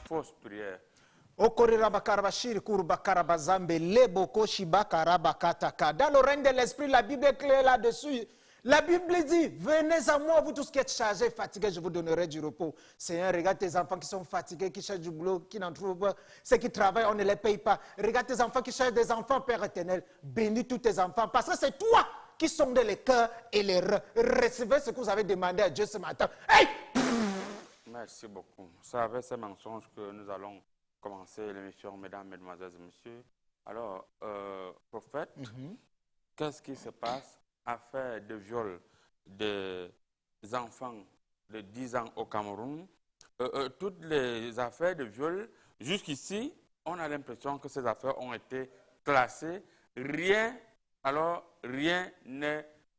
fausse prière. Dans le règne de l'esprit, la Bible est claire là-dessus. La Bible dit, venez à moi, vous tous qui êtes chargés, fatigués, je vous donnerai du repos. Seigneur, regarde tes enfants qui sont fatigués, qui cherchent du boulot, qui n'en trouvent pas. Ceux qui travaillent, on ne les paye pas. Regarde tes enfants qui cherchent des enfants, Père éternel. Bénis tous tes enfants, parce que c'est toi qui sondez les cœurs et les reins. Recevez ce que vous avez demandé à Dieu ce matin. Hey! Merci beaucoup. C'est avec ces mensonges que nous allons commencer l'émission, mesdames, mesdemoiselles et messieurs. Alors, prophète, qu'est-ce qui se passe? Affaire de viol des enfants de 10 ans au Cameroun. Toutes les affaires de viol, jusqu'ici, on a l'impression que ces affaires ont été classées.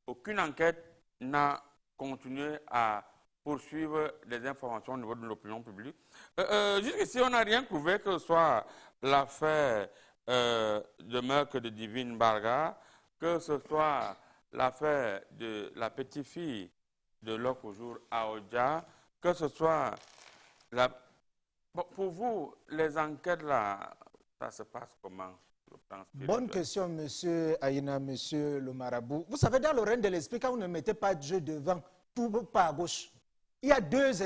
Aucune enquête n'a continué à poursuivre les informations au niveau de l'opinion publique. Jusqu'ici, on n'a rien prouvé, que ce soit l'affaire de meurtre de Divine Barga, que ce soit l'affaire de la petite fille de Lokojour à Oja, que ce soit la... Bon, pour vous, les enquêtes là, ça se passe comment? Bonne question, monsieur Aïna, monsieur le marabout. Vous savez, dans le règne de l'esprit, quand vous ne mettez pas Dieu devant, tout pas à gauche. Il y a deux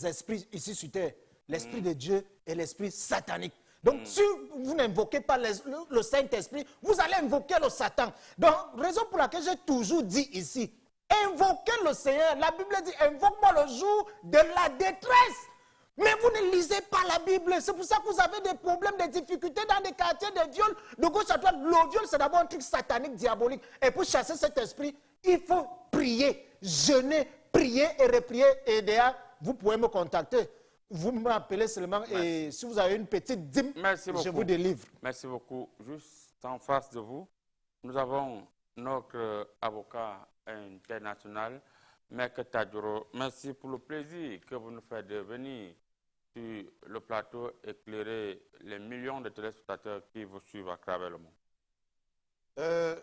esprits ici sur terre, l'esprit de Dieu et l'esprit satanique. Donc, si vous n'invoquez pas le Saint-Esprit, vous allez invoquer le Satan. Donc, raison pour laquelle j'ai toujours dit ici, invoquez le Seigneur. La Bible dit, invoque-moi le jour de la détresse. Mais vous ne lisez pas la Bible. C'est pour ça que vous avez des problèmes, des difficultés dans des quartiers de viol. De gauche à droite, le viol, c'est d'abord un truc satanique, diabolique. Et pour chasser cet esprit, il faut prier, jeûner, prier et reprier. Et derrière, vous pouvez me contacter. Vous m'appelez seulement. Merci. Et si vous avez une petite dîme, je vous délivre. Merci beaucoup. Juste en face de vous, nous avons notre avocat international, Maître Tadjoro. Merci pour le plaisir que vous nous faites de venir sur le plateau éclairer les millions de téléspectateurs qui vous suivent à travers le monde.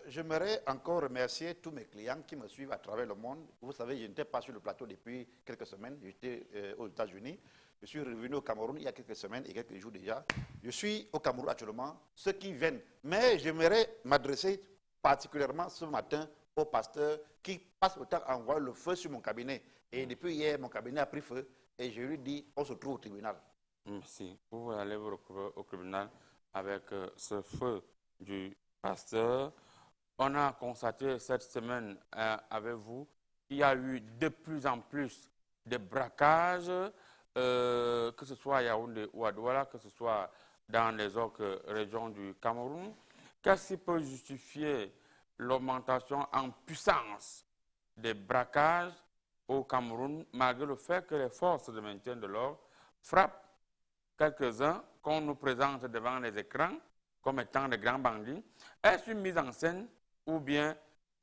J'aimerais encore remercier tous mes clients qui me suivent à travers le monde. Vous savez, je n'étais pas sur le plateau depuis quelques semaines. J'étais aux États-Unis. Je suis revenu au Cameroun il y a quelques semaines et quelques jours déjà. Je suis au Cameroun actuellement, ceux qui viennent. Mais j'aimerais m'adresser particulièrement ce matin au pasteur qui passe le temps à envoyer le feu sur mon cabinet. Et depuis hier, mon cabinet a pris feu et je lui dis, on se trouve au tribunal. Merci. Vous allez vous retrouver au tribunal avec ce feu du pasteur. On a constaté cette semaine avec vous qu'il y a eu de plus en plus de braquages, que ce soit à Yaoundé ou à Douala, que ce soit dans les autres régions du Cameroun. Qu'est-ce qui peut justifier l'augmentation en puissance des braquages au Cameroun, malgré le fait que les forces de maintien de l'ordre frappent quelques-uns qu'on nous présente devant les écrans comme étant des grands bandits? Est-ce une mise en scène ou bien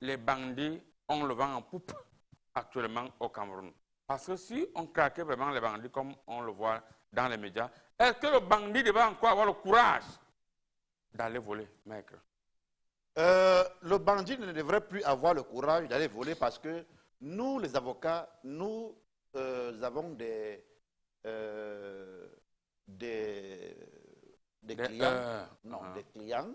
les bandits ont le vent en poupe actuellement au Cameroun? Parce que si on craquait vraiment les bandits comme on le voit dans les médias, est-ce que le bandit devait encore avoir le courage d'aller voler, maître? Le bandit ne devrait plus avoir le courage d'aller voler parce que nous, les avocats, nous avons des clients, des clients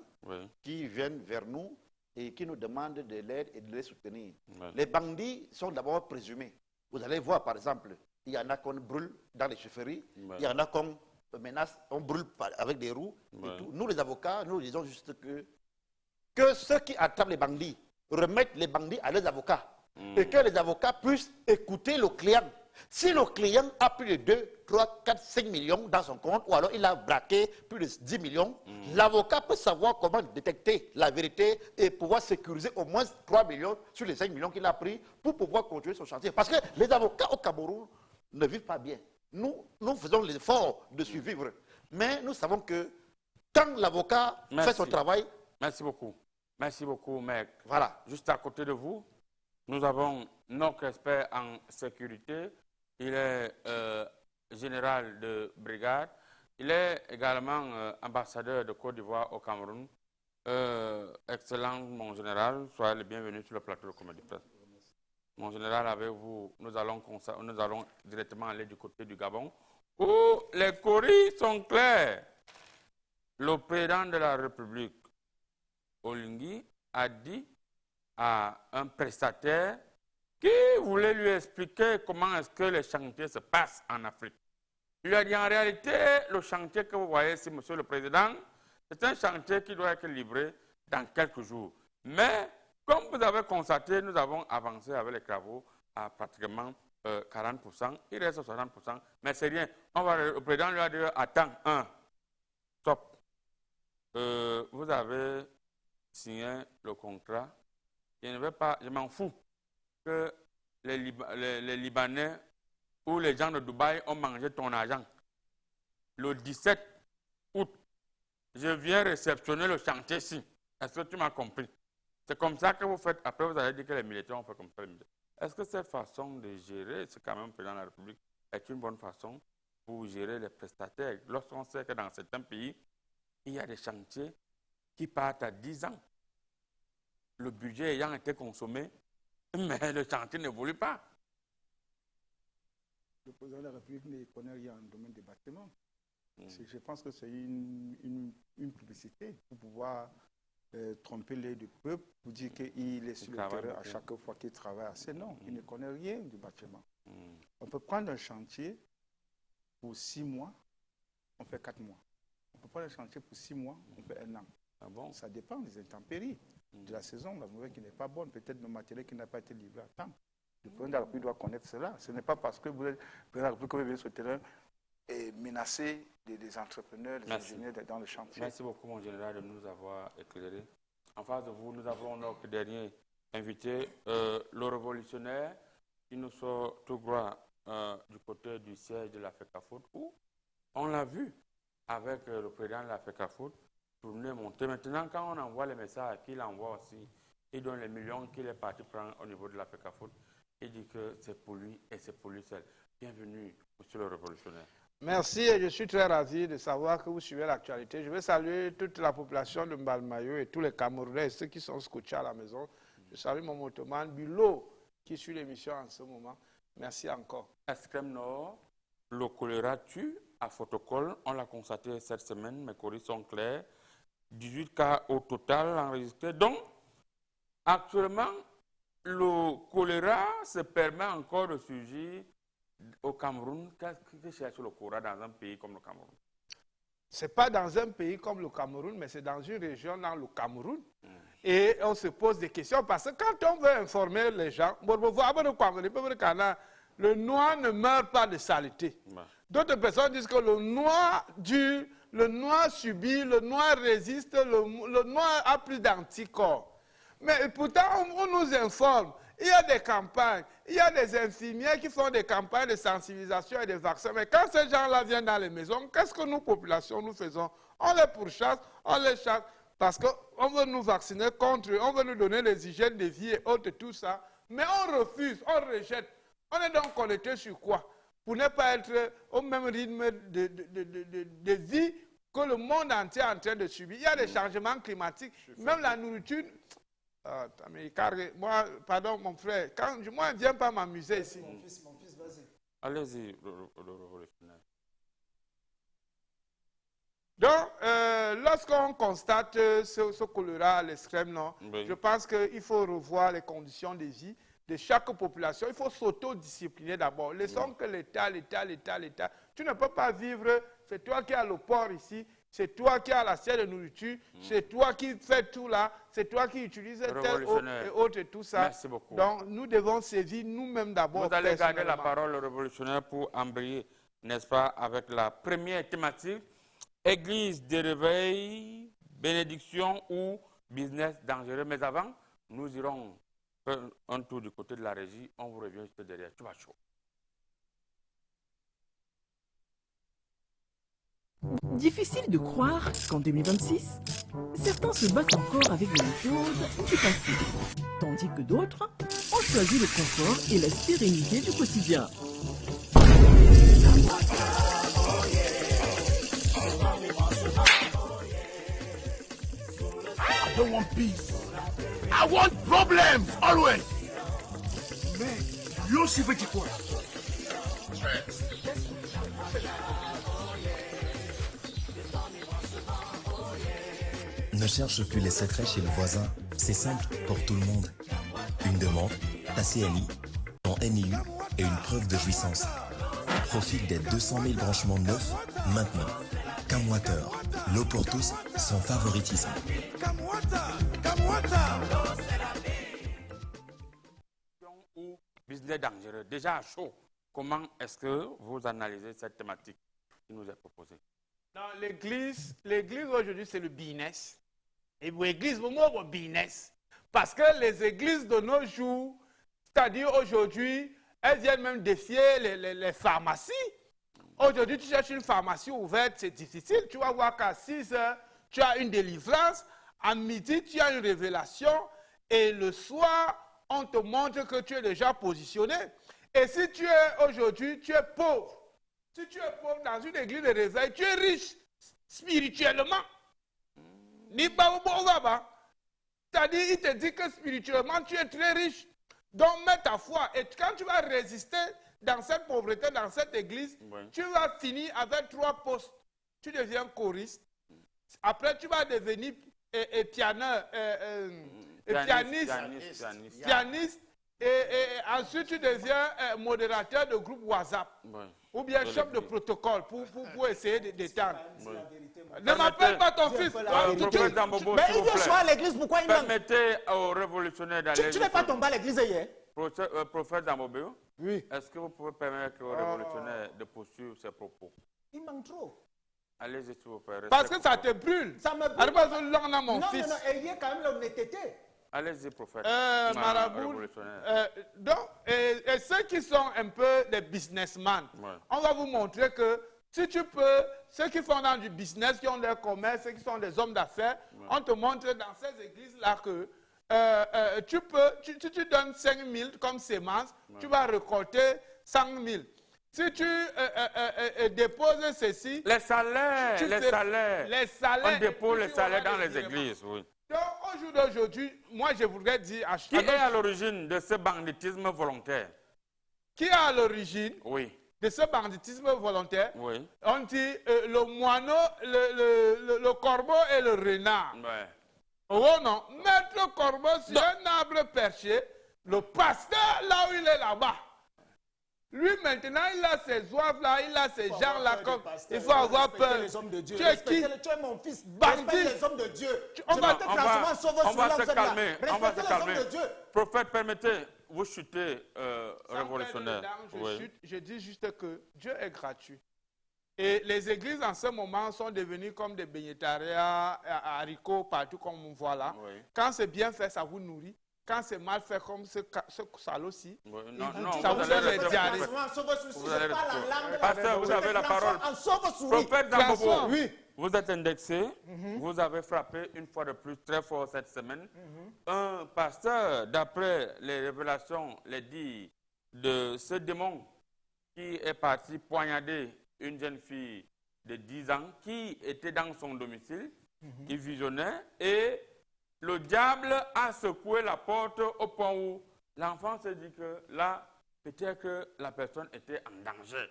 qui viennent vers nous et qui nous demandent de l'aide et de les soutenir. Les bandits sont d'abord présumés. Vous allez voir, par exemple, il y en a qu'on brûle dans les chefferies, il y en a qu'on menace, on brûle avec des roues. Et tout. Nous, les avocats, nous disons juste que ceux qui attrapent les bandits remettent les bandits à leurs avocats et que les avocats puissent écouter le client. Si le client a plus de 2, 3, 4, 5 millions dans son compte ou alors il a braqué plus de 10 millions, l'avocat peut savoir comment détecter la vérité et pouvoir sécuriser au moins 3 millions sur les 5 millions qu'il a pris pour pouvoir continuer son chantier. Parce que les avocats au Cameroun ne vivent pas bien. Nous faisons l'effort de survivre. Mais nous savons que quand l'avocat fait son travail... Merci beaucoup. Merci beaucoup, mec. Voilà. Juste à côté de vous, nous avons notre expert en sécurité. Il est général de brigade. Il est également ambassadeur de Côte d'Ivoire au Cameroun. Excellent, mon général. Soyez le bienvenu sur le plateau de Comédie Presse. Mon général, avec vous, nous allons directement aller du côté du Gabon, où les coris sont clairs. Le président de la République, Oligui, a dit à un prestataire qui voulait lui expliquer comment est-ce que les chantiers se passent en Afrique. Il lui a dit en réalité, le chantier que vous voyez ici, monsieur le président, c'est un chantier qui doit être livré dans quelques jours. Mais, comme vous avez constaté, nous avons avancé avec les travaux à pratiquement 40%. Il reste 60%, mais c'est rien. Le président lui a dit, attends, stop. Vous avez signé le contrat. Je ne vais pas, je m'en fous que les Libanais ou les gens de Dubaï ont mangé ton argent. Le 17 août, je viens réceptionner le chantier ici. Est-ce que tu m'as compris? C'est comme ça que vous faites. Après, vous allez dire que les militaires ont fait comme ça. Est-ce que cette façon de gérer, c'est quand même le président de la République, est une bonne façon pour gérer les prestataires? Lorsqu'on sait que dans certains pays, il y a des chantiers qui partent à 10 ans. Le budget ayant été consommé, mais le chantier n'évolue pas. Le président de la République ne connaît rien dans le domaine des bâtiments. Je pense que c'est une publicité pour pouvoir tromper l'œil du peuple, pour dire qu'il est sur le terrain à chaque fois qu'il travaille assez. Non, il ne connaît rien du bâtiment. On peut prendre un chantier pour 6 mois, on fait 4 mois. On peut prendre un chantier pour 6 mois, on fait 1 an. Ah bon? Ça dépend des intempéries, de la saison, la nouvelle qui n'est pas bonne, peut-être le matériel qui n'a pas été livré à temps. Le président de la République doit connaître cela. Ce n'est pas parce que vous êtes président de la République que vous venez sur le terrain et menacer des entrepreneurs, des ingénieurs dans le chantier. Merci beaucoup, mon général, de nous avoir éclairés. En face de vous, nous avons notre dernier invité, le révolutionnaire, qui nous sort tout droit du côté du siège de la FECAFOOT, où on l'a vu avec le président de la FECAFOOT tourner, monter. Maintenant, quand on envoie les messages qu'il envoie aussi, il donne les millions qu'il est parti prendre au niveau de la FECAFOOT. Il dit que c'est pour lui et c'est pour lui seul. Bienvenue, monsieur le révolutionnaire. Merci et je suis très ravi de savoir que vous suivez l'actualité. Je veux saluer toute la population de Mbalmayo et tous les Camerounais, ceux qui sont scotchés à la maison. Je salue mon motoman Bilo qui suit l'émission en ce moment. Merci encore. Extrême Nord, le choléra tue à Photocol. On l'a constaté cette semaine, mes coris sont clairs. 18 cas au total enregistrés. Donc, actuellement, le choléra se permet encore de surgir au Cameroun. Qu'est-ce que cherche le choléra dans un pays comme le Cameroun? Ce n'est pas dans un pays comme le Cameroun, mais c'est dans une région dans le Cameroun. Et on se pose des questions parce que quand on veut informer les gens, le noir ne meurt pas de saleté. D'autres personnes disent que le noir subit, le noir résiste, le noir a plus d'anticorps. Mais pourtant, on nous informe. Il y a des campagnes, il y a des infirmières qui font des campagnes de sensibilisation et de vaccins. Mais quand ces gens-là viennent dans les maisons, qu'est-ce que nous, population, nous faisons? On les pourchasse, on les chasse, parce qu'on veut nous vacciner contre eux, on veut nous donner les hygiènes de vie et autres, tout ça. Mais on refuse, on rejette. On est donc connecté sur quoi? Pour ne pas être au même rythme de vie que le monde entier est en train de subir. Il y a des changements climatiques, même la nourriture. Moi, pardon, mon frère, moi, je ne viens pas m'amuser ici. Mon fils, vas-y. Allez-y, le révolutionnaire. Donc, lorsqu'on constate ce choléra à l'extrême nord, je pense qu'il faut revoir les conditions de vie de chaque population. Il faut s'autodiscipliner d'abord. Laissons que l'État. Tu ne peux pas vivre, c'est toi qui as le port ici, c'est toi qui as l'assiette de nourriture, c'est toi qui fais tout là, c'est toi qui utilises tel et autre et tout ça. Merci beaucoup. Donc, nous devons sévir nous-mêmes d'abord. Vous allez garder la parole, le révolutionnaire, pour embrayer, n'est-ce pas, avec la première thématique, Église de réveil, bénédiction ou business dangereux. Mais avant, nous irons faire un tour du côté de la régie. On vous revient juste derrière. Tu vas chaud. Difficile de croire qu'en 2026, certains se battent encore avec les choses du passé, tandis que d'autres ont choisi le confort et la sérénité du quotidien. I don't want peace. I want problems, always. Mais, yo, si veux quoi? Ne cherche plus les secrets chez le voisin. C'est simple pour tout le monde. Une demande, ta CNI, ton NIU et une preuve de jouissance. Profite des 200 000 branchements neufs maintenant. Camwater, l'eau pour tous, son favoritisme. Ou business dangereux, déjà à chaud. Comment est-ce que vous analysez cette thématique qui nous est proposée? Dans l'église aujourd'hui, c'est le business. Et l'église, vous le business. Parce que les églises de nos jours, c'est-à-dire aujourd'hui, elles viennent même défier les pharmacies. Aujourd'hui, tu cherches une pharmacie ouverte, c'est difficile. Tu vas voir qu'à 6 heures, tu as une délivrance. À midi, tu as une révélation. Et le soir, on te montre que tu es déjà positionné. Et si tu es aujourd'hui, tu es pauvre. Si tu es pauvre dans une église de réveil, tu es riche spirituellement. C'est-à-dire, il te dit que spirituellement, tu es très riche. Donc, mets ta foi. Et quand tu vas résister dans cette pauvreté, dans cette église, tu vas finir avec 3 postes. Tu deviens choriste. Après, tu vas devenir pianiste. Et ensuite, tu deviens modérateur de groupe WhatsApp. Ou bien chef de protocole pour essayer d'éteindre. Ne m'appelle pas ton fils. Mais il doit choisir l'église, pourquoi il manque? Permettez aux révolutionnaires d'aller... Tu n'es pas tombé à l'église hier? Prophète Dambobéo, oui. Est-ce que vous pouvez permettre aux révolutionnaires de poursuivre ces propos? Il manque trop. Allez-y, s'il vous plaît. Parce que ça te brûle. Ça me brûle. Non, fils. Non, ayez quand même l'honnêteté. Allez-y, prophète. Marabout. Donc, et ceux qui sont un peu des businessmen, on va vous montrer que si tu peux, ceux qui font dans du business, qui ont des commerces, ceux qui sont des hommes d'affaires, on te montre dans ces églises-là que tu donnes 5 000 comme sémence, tu vas récolter 100 000. Si tu déposes ceci... Les salaires. On dépose les salaires dans les églises, oui. Donc, au jour d'aujourd'hui, moi, je voudrais dire... Qui est à l'origine de ce banditisme volontaire? Qui est à l'origine de ce banditisme volontaire? Oui. On dit le moineau, le corbeau et le renard. Oh non, mettre le corbeau sur un arbre perché, le pasteur, là où il est là-bas. Lui, maintenant, il a ses oies là, il a ses gens là. Il faut avoir peur. Les hommes de Dieu. Tu es qui? Tu es mon fils. Bandit. Les hommes de Dieu. On va se calmer. On va se calmer. Prophète, permettez, vous chutez, révolutionnaire. Je dis juste que Dieu est gratuit. Et les églises en ce moment sont devenues comme des bénétariats, haricots, partout comme on voit là. Quand c'est bien fait, ça vous nourrit. Quand c'est mal fait comme ce salaud-ci, ça vous donne les diarrhées. Pasteur, vous avez la parole. Prophète Dambobo, vous êtes indexé, vous avez frappé une fois de plus très fort cette semaine. Un pasteur, d'après les révélations, les dires de ce démon qui est parti poignarder une jeune fille de 10 ans qui était dans son domicile, qui visionnait, et le diable a secoué la porte au point où l'enfant se dit que là, peut-être que la personne était en danger.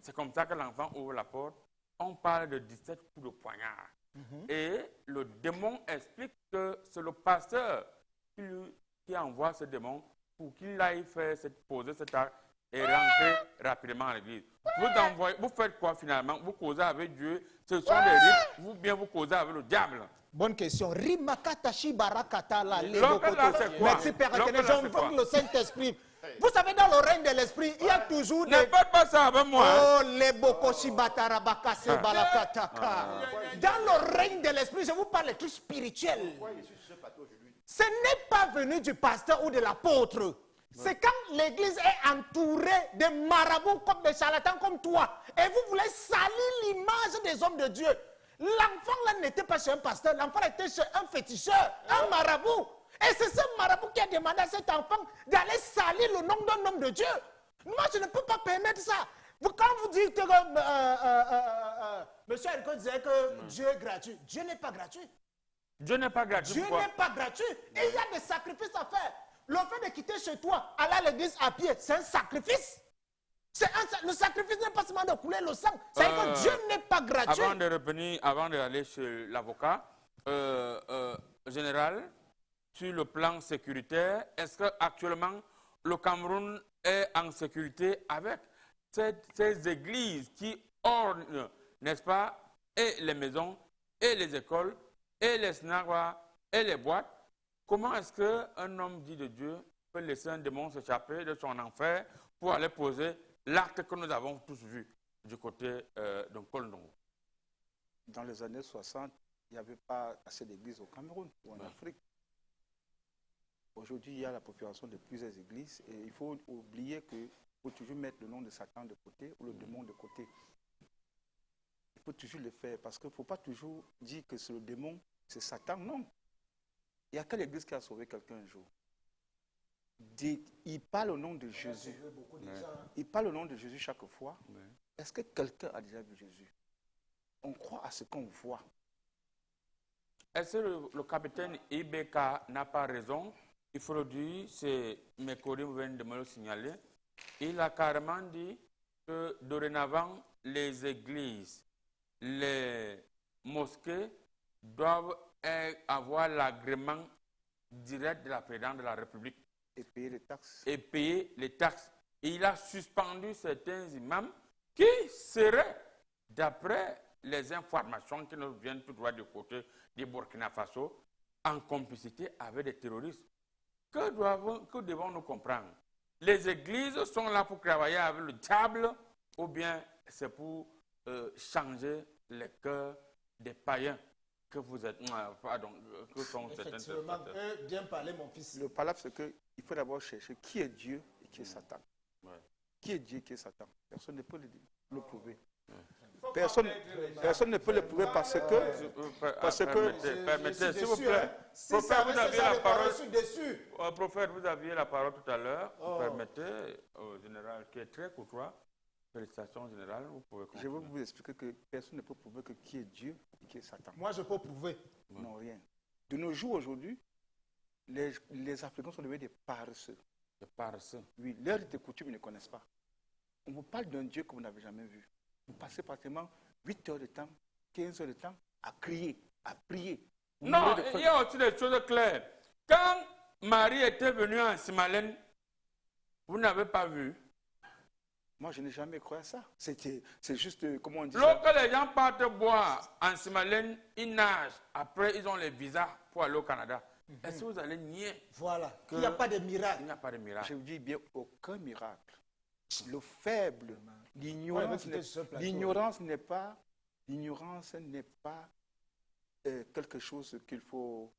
C'est comme ça que l'enfant ouvre la porte. On parle de 17 coups de poignard. Et le démon explique que c'est le pasteur qui envoie ce démon pour qu'il aille poser cet acte et rentrer rapidement à l'église. Vous faites quoi finalement? Vous causez avec Dieu, ce sont des rites, ou bien vous causez avec le diable? Bonne question. Rimakatashi barakata la Merci Père éternel. J'invoque le Saint-Esprit. Vous savez, dans le règne de l'Esprit, il y a toujours des... Ne faites pas ça avec moi. Oh, les bokoshi batarabakase balakataka. Dans le règne de l'Esprit, je vous parle de trucs spirituels. Ce n'est pas venu du pasteur ou de l'apôtre. C'est quand l'église est entourée de marabouts comme des charlatans comme toi. Et vous voulez salir l'image des hommes de Dieu. L'enfant là n'était pas chez un pasteur, l'enfant était chez un féticheur, un marabout. Et c'est ce marabout qui a demandé à cet enfant d'aller salir le nom d'un homme de Dieu. Moi, je ne peux pas permettre ça. Quand vous dites que M. Eriko disait que Dieu est gratuit, Dieu n'est pas gratuit. Dieu n'est pas gratuit. Dieu n'est pas gratuit. Et il y a des sacrifices à faire. Le fait de quitter chez toi, aller à l'église à pied, c'est un sacrifice. Le sacrifice n'est pas seulement de couler le sang. C'est que Dieu n'est pas gratuit. Avant de revenir, avant d'aller chez l'avocat, général, sur le plan sécuritaire, est-ce qu'actuellement le Cameroun est en sécurité avec ces églises qui ornent, n'est-ce pas, et les maisons, et les écoles, et les snagas, et les boîtes? Comment est-ce qu'un homme dit de Dieu peut laisser un démon s'échapper de son enfer pour aller poser l'acte que nous avons tous vu du côté de Kolndongo? Dans les années 60, il n'y avait pas assez d'églises au Cameroun ou en Afrique. Aujourd'hui, il y a la population de plusieurs églises et il faut oublier qu'il faut toujours mettre le nom de Satan de côté ou le démon de côté. Il faut toujours le faire parce qu'il ne faut pas toujours dire que c'est le démon, c'est Satan. Non. Il n'y a quelle église qui a sauvé quelqu'un un jour? Il parle au nom de Jésus. Il parle au nom de Jésus chaque fois. Est-ce que quelqu'un a déjà vu Jésus? On croit à ce qu'on voit. Est-ce que le capitaine Ibeka n'a pas raison? Il faut le dire, c'est mes collègues viennent de me le signaler. Il a carrément dit que dorénavant, les églises, les mosquées doivent avoir l'agrément direct de la présidente de la République. Et payer les taxes. Et payer les taxes. Et il a suspendu certains imams qui seraient, d'après les informations qui nous viennent tout droit du côté du Burkina Faso, en complicité avec des terroristes. Que devons-nous comprendre? Les églises sont là pour travailler avec le diable ou bien c'est pour changer les cœurs des païens que vous êtes. Que sont effectivement, bien parler, mon fils. Le palabre, c'est qu'il faut d'abord chercher qui est Dieu et qui est Satan. Ouais. Qui est Dieu et qui est Satan? Personne ne peut le prouver. Ouais. Personne ne peut le prouver parce que... Permettez, s'il vous plaît. Prophète, vous aviez la parole. Prophète, vous aviez la parole tout à l'heure. Permettez au général, qui est très courtois. Félicitations générales, vous pouvez continuer. Je vais vous expliquer que personne ne peut prouver que qui est Dieu et qui est Satan. Moi, je peux prouver. Non, rien. De nos jours, aujourd'hui, les Africains sont devenus des paresseux. Des paresseux? Oui, l'heure et coutumes, ils ne connaissent pas. On vous parle d'un Dieu que vous n'avez jamais vu. Vous passez pratiquement 8 heures de temps, 15 heures de temps à crier, à prier. Non, il y a aussi des choses claires. Quand Marie était venue en Simalène, vous n'avez pas vu? Moi, je n'ai jamais cru à ça. C'est juste, comment on dit Lorsque les gens partent boire en Simalène, ils nagent. Après, ils ont les visas pour aller au Canada. Est-ce que vous allez nier? Voilà, qu'il n'y a pas de miracle. Il n'y a pas de miracle. Je vous dis bien, aucun miracle. Le faible, l'ignorance n'est pas quelque chose qu'il faut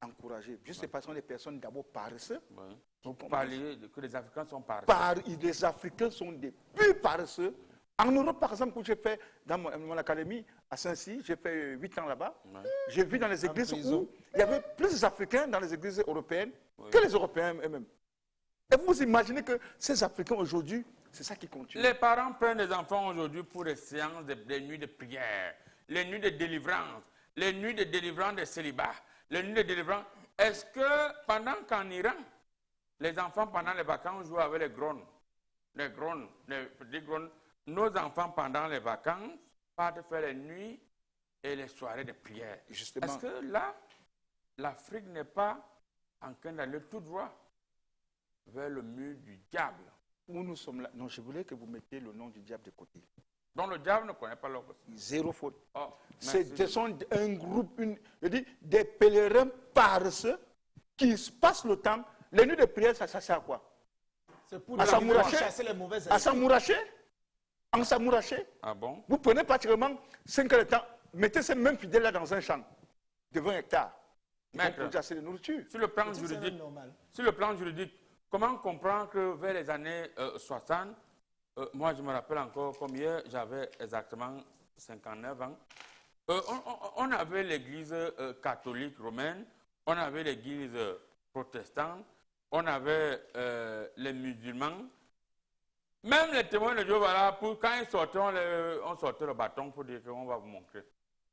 encourager. Juste parce qu'on est des personnes d'abord paresseuses. Oui. Vous parlez que les Africains sont paresseux. Les Africains sont des plus paresseux. En Europe, par exemple, où j'ai fait dans mon académie à Saint-Cy, j'ai fait 8 ans là-bas. Ouais. J'ai vu dans les églises où il y avait plus d'Africains dans les églises européennes que les Européens eux-mêmes. Et vous imaginez que ces Africains aujourd'hui, c'est ça qui continue. Les parents prennent des enfants aujourd'hui pour des séances, des nuits de prière, les nuits de délivrance, les nuits de délivrance des célibats, les nuits de délivrance. Est-ce que pendant qu'en Iran, les enfants pendant les vacances jouent avec les petits grones, nos enfants pendant les vacances partent faire les nuits et les soirées de prière. Est-ce que là, l'Afrique n'est pas en train d'aller tout droit vers le mur du diable? Où nous sommes là. Non, je voulais que vous mettiez le nom du diable de côté. Donc le diable ne connaît pas l'autre. Zéro faute. Ce sont un groupe, des pèlerins paresseux qui passent le temps. Les nuits de prière, ça sert à quoi? C'est pour chasser les mauvaises esprits. À s'amouracher? En s'amouracher? Ah bon? Vous prenez pratiquement 5 heures de temps, mettez ces mêmes fidèles là dans un champ de 20 hectares. Maître, assez de nourriture. Sur le plan juridique, comment comprendre que vers les années 60, moi je me rappelle encore comme hier, j'avais exactement 59 ans, on avait l'église catholique romaine, on avait l'église protestante, on avait les musulmans, même les témoins de Jéhovah, quand ils sortaient, on sortait le bâton pour dire qu'on va vous montrer.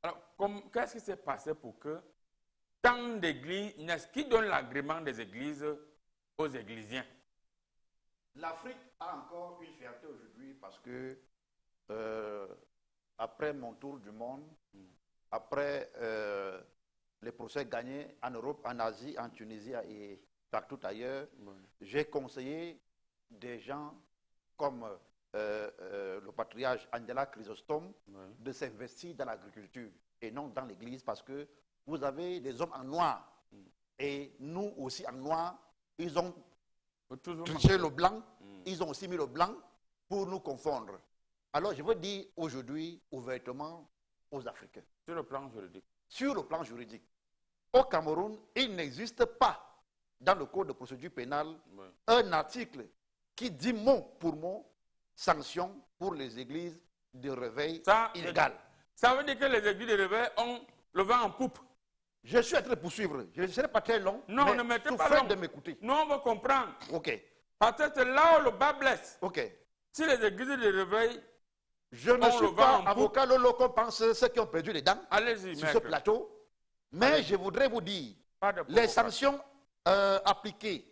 Alors, qu'est-ce qui s'est passé pour que tant d'églises, qui donne l'agrément des églises aux églisiens? L'Afrique a encore une fierté aujourd'hui parce que, après mon tour du monde, après les procès gagnés en Europe, en Asie, en Tunisie et partout ailleurs, j'ai conseillé des gens comme le patriarche Angela Chrysostome de s'investir dans l'agriculture et non dans l'église, parce que vous avez des hommes en noir et nous aussi en noir, ils ont triché le blanc, ils ont aussi mis le blanc pour nous confondre. Alors je veux dire aujourd'hui ouvertement aux Africains. Sur le plan juridique. Sur le plan juridique. Au Cameroun, il n'existe pas dans le code de procédure pénale un article qui dit mot pour mot sanction pour les églises de réveil illégal. Ça veut dire que les églises de réveil ont le vent en poupe. Je suis en train de poursuivre. Je ne serai pas très long. Non, mais ne mettez tout pas fait long. de m'écouter. Nous, on va comprendre. Ok. Parce que c'est là où le bas blesse. Ok. Si les églises de réveil. Je ne suis pas avocat Lolo qu'on pense ceux qui ont perdu les dents sur ce plateau. Mais je voudrais vous dire, les sanctions appliquées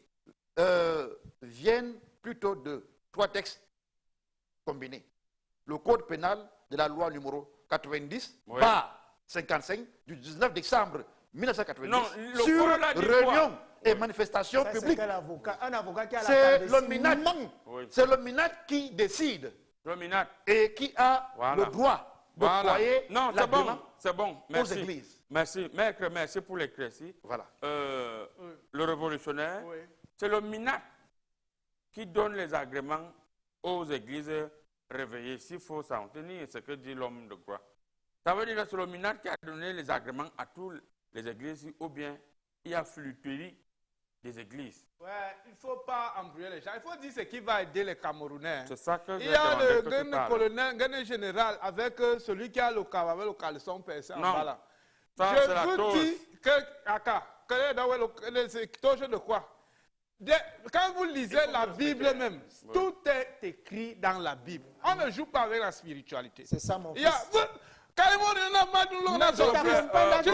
viennent plutôt de 3 textes combinés. Le code pénal de la loi numéro 90/55 du 19 décembre 1990 sur réunion et manifestation publique. C'est le MINAT qui décide et qui a le droit de croyer l'agrément c'est bon. Merci. aux églises. Merci. Maître, merci pour l'éclaircie. Voilà. Le révolutionnaire, c'est le MINAT qui donne les agréments aux églises réveillées. S'il faut s'en tenir, ce que dit l'homme de croix. Ça veut dire que c'est le MINAT qui a donné les agréments à toutes les églises, ou bien il y a flûterie des églises. Ouais, il ne faut pas embrouiller les gens. Il faut dire ce qui va aider les Camerounais. C'est ça que il y a le colonel général avec celui qui a le cavalier, le caleçon percé en bas là. Je vous dis que de quoi? Quand vous lisez la Bible même, tout est écrit dans la Bible. On ne joue pas avec la spiritualité. C'est ça mon fils. Tu ne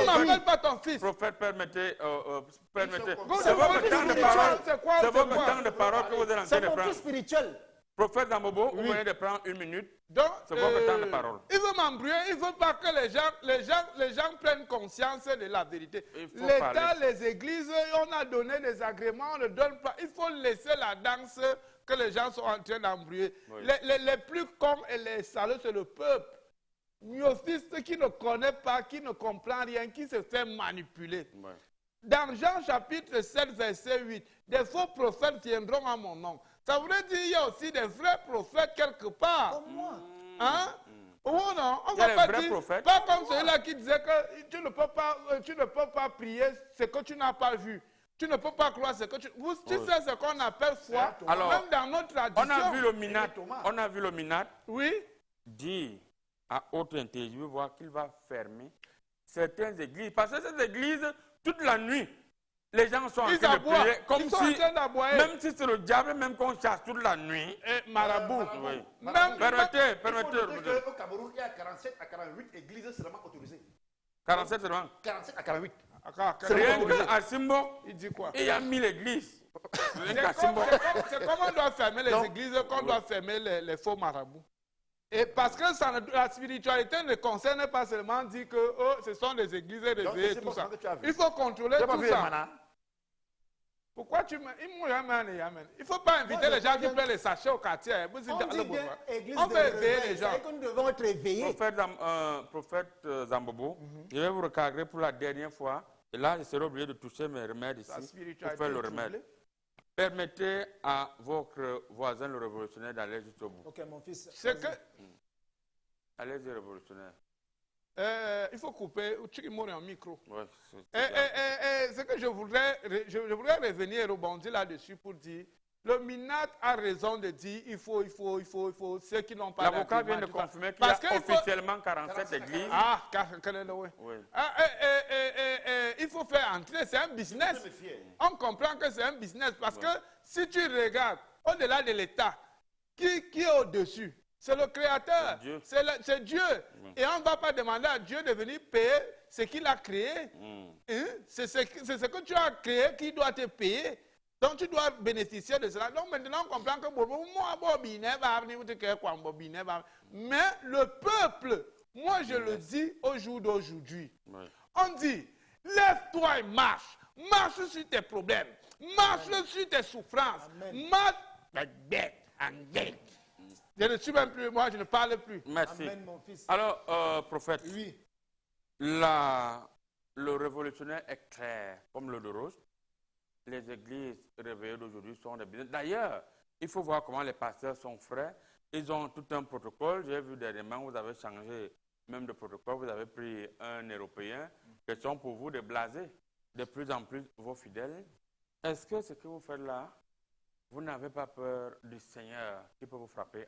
m'appelles pas ton fils. Prophète, permettez. C'est votre temps de parole. C'est votre temps de parole que vous êtes en train de prendre. C'est mon fils spirituel. Prophète Zambobo, vous venez de prendre 1 minute. C'est votre temps de parole. Il veut m'embrouiller, il ne veut pas que les gens prennent conscience de la vérité. L'État, les églises, on a donné des agréments, on ne donne pas. Il faut laisser la danse que les gens sont en train d'embrouiller. Les plus cons et les salauds, c'est le peuple. Myophyste qui ne connaît pas, qui ne comprend rien, qui se fait manipuler. Dans Jean chapitre 7, verset 8, des faux prophètes viendront à mon nom. Ça voudrait dire qu'il y a aussi des vrais prophètes quelque part. Comme moi. Hein? Oh non, on va pas dire, pas comme celui-là qui disait que tu ne peux pas prier ce que tu n'as pas vu. Tu ne peux pas croire ce que tu... Tu sais ce qu'on appelle foi. Alors, même dans notre tradition. On a vu le MINAT. Oui. Dire à haute intelligence, voir qu'il va fermer certaines églises. Parce que ces églises, toute la nuit, les gens sont en train de prier. Comme si, même si c'est le diable, même qu'on chasse toute la nuit. Marabout. Oui. Permettez. Au Cameroun, il y a 47 à 48 églises seulement autorisées. 47 seulement 47 à 48. Rien qu'à Simbo, il dit quoi? Il y a 1000 églises. C'est comme on doit fermer les églises, qu'on doit fermer les faux marabouts. Et parce que la spiritualité ne concerne pas seulement dire que ce sont des églises réveillées et tout ça. Il faut contrôler tout ça. Pourquoi tu me... Il ne faut pas inviter les gens qui prennent les sachets au quartier. On veut éveiller les gens. Nous devons être éveillés. Prophète Zambobo, je vais vous recadrer pour la dernière fois. Et là, je serai obligé de toucher mes remèdes ici pour faire le remède. Permettez à votre voisin, le révolutionnaire, d'aller jusqu'au bout. Ok, mon fils. C'est que... Allez-y, révolutionnaire. Il faut couper, tu m'aurais un micro. Ouais, ce que je voudrais revenir et rebondir là-dessus pour dire, le MINAT a raison de dire il faut, ceux qui n'ont pas l'avocat vient de confirmer qu'il y a officiellement 47 églises. Ah, oui. Il faut faire entrer, c'est un business. On comprend que c'est un business parce que si tu regardes au-delà de l'État, qui est au-dessus? C'est le Créateur, c'est Dieu. Et on ne va pas demander à Dieu de venir payer ce qu'il a créé. C'est ce que tu as créé qui doit te payer. Donc tu dois bénéficier de cela. Donc maintenant on comprend que mais le peuple Moi, je le dis au jour d'aujourd'hui. Oui. On dit, lève-toi et marche. Marche sur tes problèmes. Marche sur tes souffrances. Marche. Je ne suis même plus, moi, je ne parle plus. Merci. Amen, mon fils. Alors, prophète, Oui. le révolutionnaire est clair, comme l'eau de rose. Les églises réveillées d'aujourd'hui sont des business. D'ailleurs, il faut voir comment les pasteurs sont frais. Ils ont tout un protocole. J'ai vu dernièrement, vous avez changé même de protocole. Vous avez pris un Européen. Question pour vous de blaser de plus en plus vos fidèles. Est-ce que ce que vous faites là, vous n'avez pas peur du Seigneur qui peut vous frapper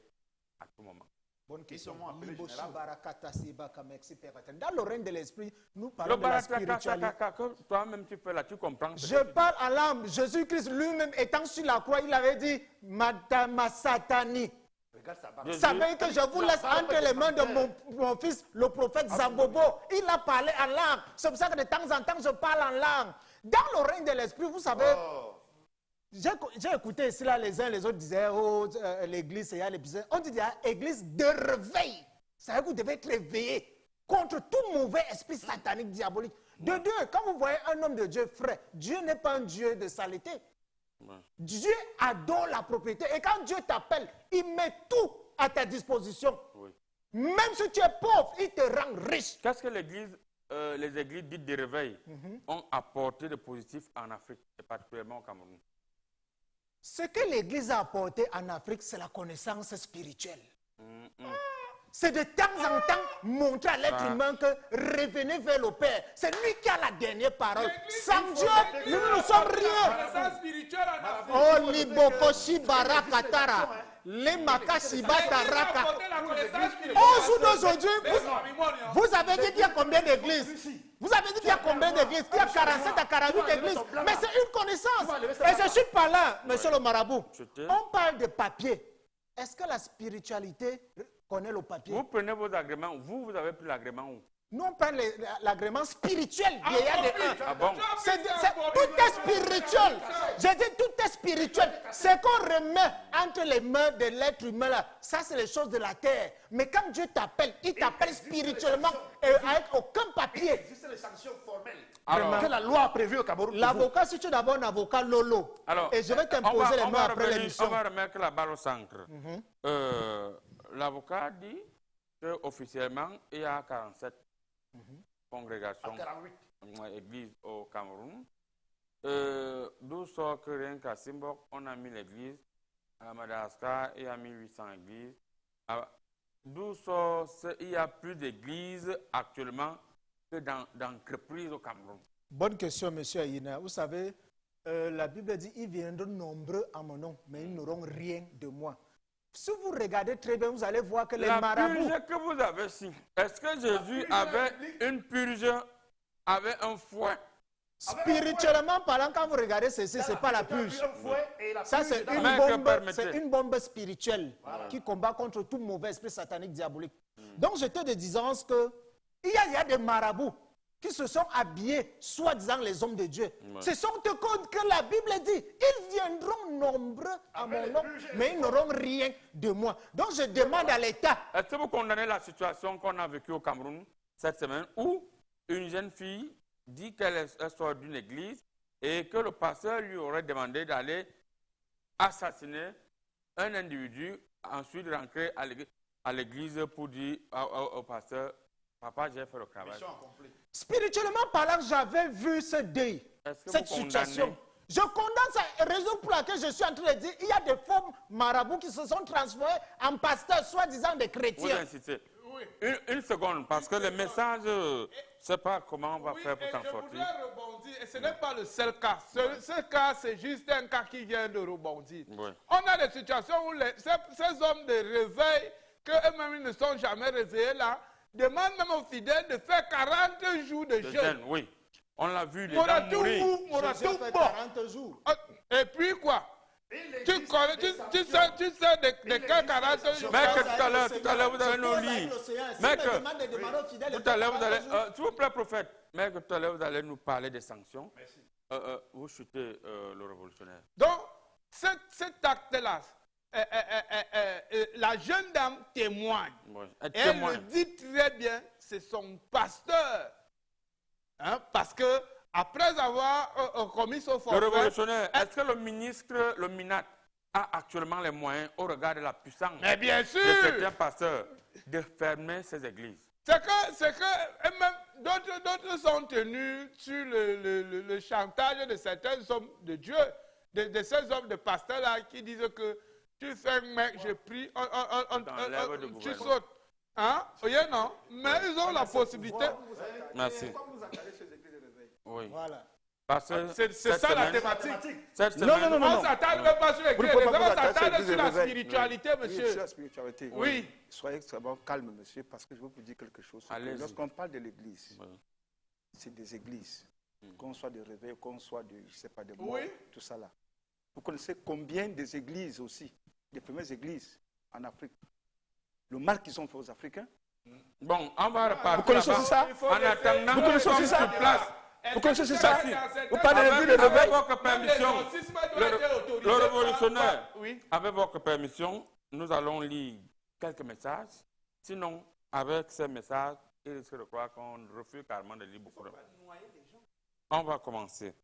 à tout moment? Bonne question. Ils sont appelés Liboshi général. Barakata Sibaka, merci, Père éternel. Dans le règne de l'esprit, nous parlons Le de la spiritualité. que toi-même tu fais là, tu comprends. Je parle à l'âme. Jésus-Christ lui-même étant sur la croix, il avait dit Madama Satani. Regarde sa barbe. Jésus- Vous savez que je vous laisse entre les mains de mon fils, le prophète Zabobo. Il a parlé en langue. C'est pour ça que de temps en temps, je parle en langue. Dans le règne de l'esprit, vous savez, j'ai écouté ici, là, les uns les autres disaient, oh, l'église, il y a l'épisode. On dit, il y a église de réveil. Ça veut dire que vous devez être réveillé contre tout mauvais esprit satanique, diabolique. De deux, quand vous voyez un homme de Dieu frais, Dieu n'est pas un Dieu de saleté. Dieu adore la propriété. Et quand Dieu t'appelle, il met tout à ta disposition. Oui. Même si tu es pauvre, il te rend riche. Qu'est-ce que les églises dites de réveil ont apporté de positif en Afrique, et particulièrement au Cameroun? Ce que l'Église a apporté en Afrique, c'est la connaissance spirituelle. C'est de temps en temps montrer à l'être humain que revenez vers le Père. C'est lui qui a la dernière parole. Sans Dieu, nous ne sommes rien. Oh, Libokoshi Barakatara. Les Makashibataraka. Au jour d'aujourd'hui, vous avez dit qu'il y a combien d'églises? Vous avez dit qu'il y a combien d'églises? Il y a 47 à 48 églises. Mais c'est une connaissance. Et je suis pas là, monsieur le marabout. On parle de papier. Est-ce que la spiritualité connaît le papier? Vous prenez vos agréments. Vous avez pris l'agrément où? Nous, on prend l'agrément spirituel. Vieillard de un. Ah bon? Tout est spirituel. J'ai dit tout est spirituel. Ce qu'on remet entre les mains de l'être humain, là, ça, c'est les choses de la terre. Mais quand Dieu t'appelle, il t'appelle spirituellement et avec aucun papier. C'est les sanctions formelles. Alors, que la loi a prévu au Cameroun. L'avocat, si tu es d'abord un avocat Lolo, alors, et je vais t'imposer les mains après on l'émission. va remettre la balle au centre. L'avocat dit qu'officiellement, il y a 47 congrégations, 48. églises au Cameroun. D'où sort que rien qu'à Simbok, on a mis l'église. À Madagascar, il y a 1800 églises. D'où sort il y a plus d'églises actuellement que d'entreprises au Cameroun? Bonne question, monsieur Aïna. Vous savez, la Bible dit, ils viendront nombreux à mon nom, mais ils n'auront rien de moi. Si vous regardez très bien, vous allez voir que les marabouts... La purge que vous avez ici, est-ce que Jésus avait une purge, avait un fouet? Spirituellement parlant, quand vous regardez ceci, ce n'est pas la purge. Ça, c'est une bombe spirituelle qui combat contre tout mauvais esprit satanique diabolique. Donc, je te disant que il y a des marabouts qui se sont habillés, soi-disant les hommes de Dieu. Ce sont eux que la Bible dit. Ils viendront nombreux à mon nom, mais ils n'auront rien de moi. Donc, je demande à l'État. Est-ce que vous condamnez la situation qu'on a vécue au Cameroun cette semaine où une jeune fille dit qu'elle sort d'une église et que le pasteur lui aurait demandé d'aller assassiner un individu, ensuite rentrer à l'église pour dire au pasteur, papa, j'ai fait le travail. Spirituellement parlant, j'avais vu ce deuil, cette situation. Je condamne ça, raison pour laquelle je suis en train de dire, il y a des faux marabouts qui se sont transformés en pasteurs, soi-disant des chrétiens. Vous insistez. Une seconde, parce que le message, je ne sais pas comment on va faire pour s'en sortir. Je voudrais rebondir, et ce n'est pas le seul cas. Ce cas, c'est juste un cas qui vient de rebondir. Oui. On a des situations où ces hommes de réveil, qu'eux-mêmes ne sont jamais réveillés là, demandent même aux fidèles de faire 40 jours de jeûne. Oui, on l'a vu, les gens mourir. Jésus fait 40 jours. Et puis quoi? Tu sais de quel 40 jours? Mais que tout à l'heure, vous allez nous lire. Mais que tout à l'heure, vous allez... S'il vous plaît, prophète. Mais que tout à l'heure, vous allez nous parler des sanctions. Vous chutez le révolutionnaire. Donc, cet acte-là la jeune dame témoigne. Oui. Elle le dit très bien, c'est son pasteur. Hein, parce que après avoir commis son forfait... Le révolutionnaire, est-ce que le ministre, le MINAT, a actuellement les moyens, au regard de la puissance mais bien sûr, de certains pasteurs, de fermer ces églises? C'est que même d'autres sont tenus sur le chantage de certains hommes de Dieu, de ces hommes de pasteurs-là qui disent que tu fais, mec, je prie, tu sautes. Hein? Oui, non? Mais ils ont la possibilité. Merci. Oui. Voilà. Parce que c'est ça la thématique. Non. On s'attend même pas sur l'église, on s'attend sur la spiritualité, monsieur. Oui, sur la spiritualité. Oui. Soyez extrêmement calme, monsieur, parce que je veux vous dire quelque chose. Lorsqu'on parle de l'église, c'est des églises. Qu'on soit de réveil, qu'on soit de, je sais pas, de mort, tout ça là. Vous connaissez combien des églises aussi, des premières églises en Afrique, le mal qu'ils ont fait aux Africains? Bon, on va repartir. Vous connaissez ça? En attendant, vous connaissez aussi ça? Vous connaissez ça? Vous parlez de l'église de réveil? Avec votre permission, le révolutionnaire, avec votre permission, nous allons lire quelques messages. Sinon, avec ces messages, il risque de croire qu'on refuse carrément de lire beaucoup. On va commencer.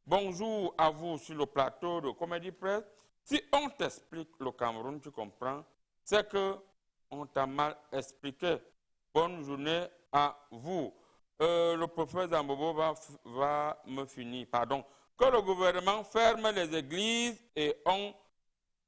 Bonjour à vous sur le plateau de Comédie Presse. Si on t'explique le Cameroun, tu comprends, c'est que on t'a mal expliqué. Bonne journée à vous. Le prophète Zambobo va me finir. Pardon. Que le gouvernement ferme les églises et on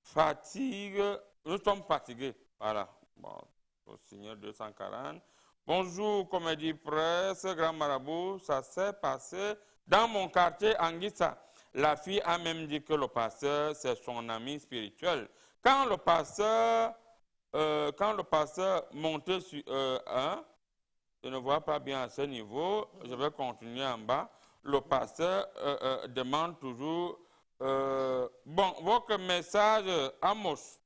fatigue. Nous sommes fatigués. Voilà. Bon, au signe 240. Bonjour, Comédie Presse, Grand Marabout. Ça s'est passé dans mon quartier Anguissa. La fille a même dit que le pasteur, c'est son ami spirituel. Quand le pasteur montait sur je ne vois pas bien à ce niveau, je vais continuer en bas. Le pasteur demande toujours, bon, votre message, Amos,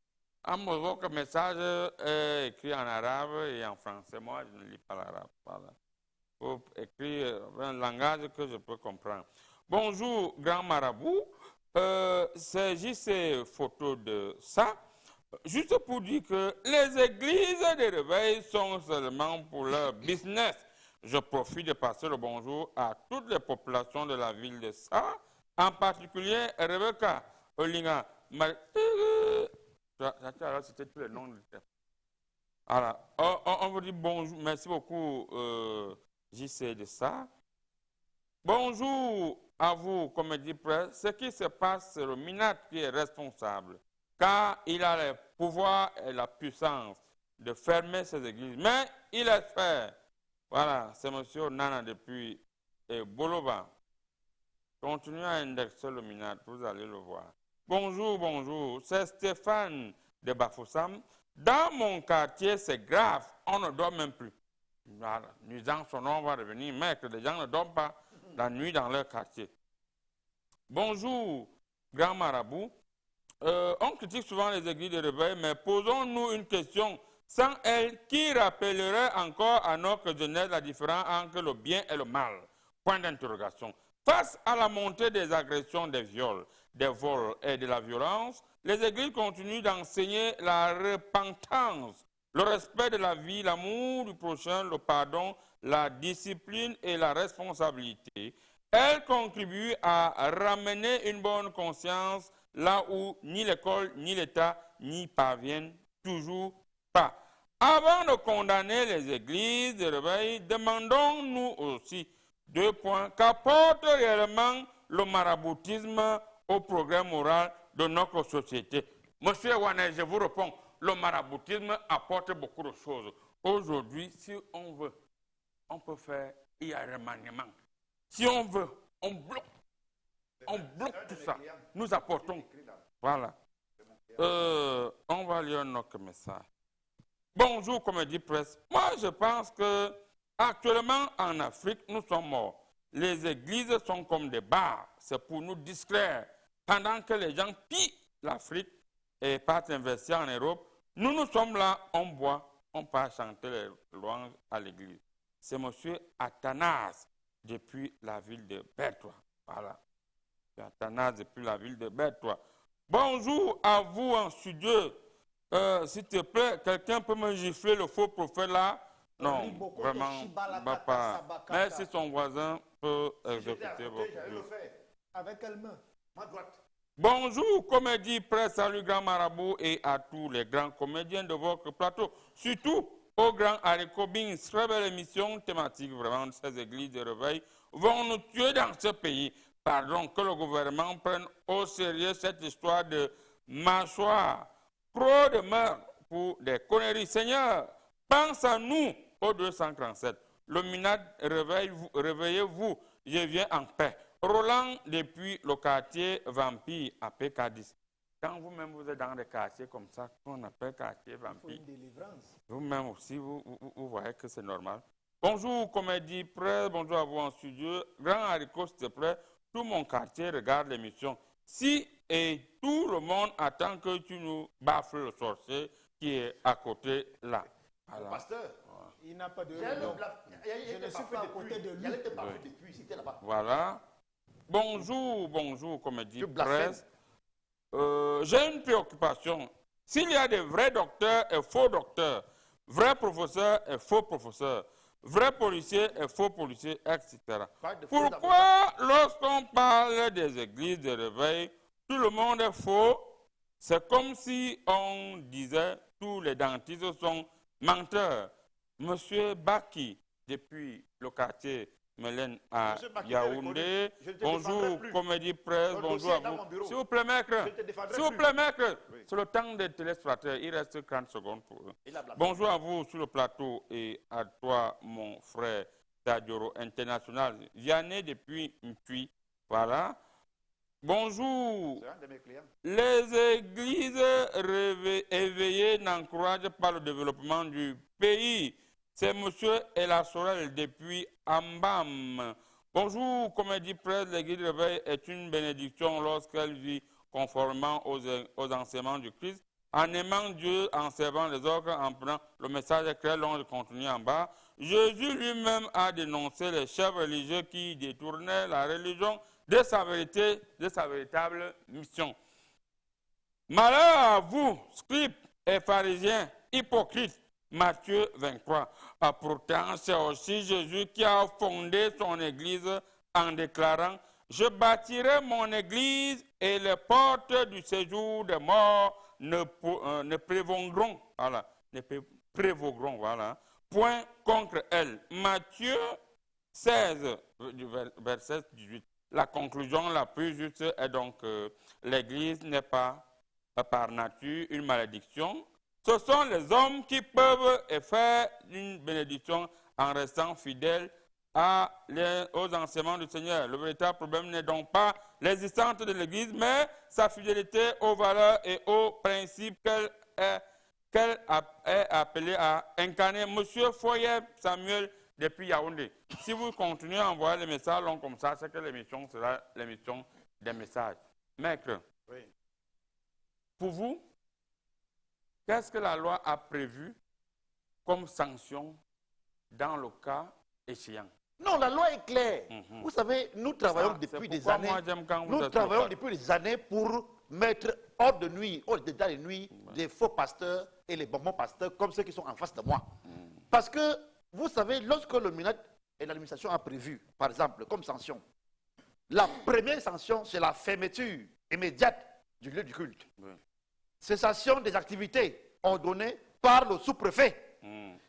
votre message est écrit en arabe et en français. Moi, je ne lis pas l'arabe. Voilà. Vous écrire un langage que je peux comprendre. Bonjour, Grand Marabout. C'est juste ces photos de ça. Juste pour dire que les églises de réveil sont seulement pour leur business. Je profite de passer le bonjour à toutes les populations de la ville de Sa, en particulier Rebecca, Olinga, c'était tous les noms de terre. Voilà. On vous dit bonjour, merci beaucoup, JC de ça. Bonjour à vous, Comédie Presse. Ce qui se passe, c'est le MINAT qui est responsable, car il a le pouvoir et la puissance de fermer ces églises. Mais il est fait. Voilà, c'est M. Nana depuis Boloba. Continuez à indexer le MINAT, vous allez le voir. Bonjour, bonjour, c'est Stéphane de Bafoussam. Dans mon quartier, c'est grave, on ne dort même plus. Voilà, nuisance sonore va revenir, mais que les gens ne dorment pas la nuit dans leur quartier. Bonjour, Grand Marabout. On critique souvent les églises de réveil, mais posons-nous une question. Sans elle, qui rappellerait encore à notre jeunesse la différence entre le bien et le mal? Point d'interrogation. Face à la montée des agressions, des viols, des vols et de la violence, les églises continuent d'enseigner la repentance, le respect de la vie, l'amour du prochain, le pardon, la discipline et la responsabilité. Elles contribuent à ramener une bonne conscience là où ni l'école, ni l'État n'y parviennent toujours pas. Avant de condamner les églises de réveil, demandons-nous aussi 2 points. Qu'apporte réellement le maraboutisme au progrès moral de notre société? Monsieur Wané, je vous réponds, le maraboutisme apporte beaucoup de choses. Aujourd'hui, si on veut, on peut faire, il y a un remaniement. Si on veut, on bloque tout ça. Nous apportons. Voilà. On va lire notre message. Bonjour, Comédie Presse. Moi, je pense que actuellement en Afrique, nous sommes morts. Les églises sont comme des bars. C'est pour nous distraire. Pendant que les gens pillent l'Afrique et partent investir en Europe, nous sommes là, on boit, on part chanter les louanges à l'église. C'est M. Athanase depuis la ville de Bertois. Voilà. Athanase depuis la ville de Bertois. Bonjour à vous en studio. S'il te plaît, quelqu'un peut me gifler le faux prophète là? Non, vraiment, pas. Mais si son voisin peut exécuter votre Dieu. Avec quelle main? Ma droite. Bonjour, comédie, presse, salut grand marabout et à tous les grands comédiens de votre plateau. Surtout au grand Haricot Bing, très belle émission thématique vraiment de ces églises de réveil vont nous tuer dans ce pays. Pardon, que le gouvernement prenne au sérieux cette histoire de mâchoire. Trop de meurtres pour des conneries. Seigneur, pense à nous au 237. Le MINAD, réveillez-vous, je viens en paix. Roland depuis le quartier Vampire à PK10. Quand vous-même vous êtes dans des quartiers comme ça, qu'on appelle quartier Vampire, vous-même aussi, vous voyez que c'est normal. Bonjour, comédie presse, bonjour à vous en studio. Grand Haricot, s'il te plaît, tout mon quartier regarde l'émission. Si et tout le monde attend que tu nous baffles le sorcier qui est à côté là. Voilà. Pasteur, il n'a pas de... Je ne suis pas à côté de lui. Voilà. Bonjour, bonjour, comédie presse. J'ai une préoccupation. S'il y a des vrais docteurs et faux docteurs, vrais professeurs et faux professeurs, vrais policiers et faux policiers, etc. Pourquoi, lorsqu'on parle des églises de réveil, tout le monde est faux? C'est comme si on disait tous les dentistes sont menteurs. Monsieur Baki, depuis le quartier Mélène à Yaoundé, bonjour, comédie presse, bonjour à vous. S'il vous plaît, maître, s'il vous plaît, maître, c'est le temps des téléspectateurs, il reste 30 secondes pour eux. Bonjour à vous sur le plateau et à toi, mon frère Tadioro International, Vianney depuis Mtui, voilà. Bonjour. Les églises éveillées n'encouragent pas le développement du pays. C'est monsieur Ella Sorel depuis Ambam. Bonjour, comédie presse, l'église de réveil est une bénédiction lorsqu'elle vit conformément aux enseignements du Christ, en aimant Dieu, en servant les autres, en prenant le message est très long de continuer en bas. Jésus lui-même a dénoncé les chefs religieux qui détournaient la religion de sa vérité, de sa véritable mission. Malheur à vous, scribes et pharisiens, hypocrites. Matthieu 23. Pourtant, c'est aussi Jésus qui a fondé son église en déclarant « Je bâtirai mon église et les portes du séjour des morts ne prévaudront, voilà, voilà, point contre elle. » Matthieu 16, verset 18. La conclusion la plus juste est donc que l'église n'est pas par nature une malédiction. Ce sont les hommes qui peuvent faire une bénédiction en restant fidèles aux enseignements du Seigneur. Le véritable problème n'est donc pas l'existence de l'Église, mais sa fidélité aux valeurs et aux principes qu'elle est appelée à incarner. Monsieur Foyer Samuel depuis Yaoundé, si vous continuez à envoyer les messages longs comme ça, c'est que l'émission sera l'émission des messages. Maître, oui. Pour vous, qu'est-ce que la loi a prévu comme sanction dans le cas échéant? Non, la loi est claire. Vous savez, nous travaillons depuis des années. Nous travaillons depuis des années pour mettre hors de nuit, hors d'état de nuit, les faux pasteurs et les bonbons pasteurs comme ceux qui sont en face de moi. Parce que, vous savez, lorsque le MINAD et l'administration a prévu, par exemple, comme sanction, la première sanction, c'est la fermeture immédiate du lieu du culte. Cessation des activités ordonnées par le sous-préfet.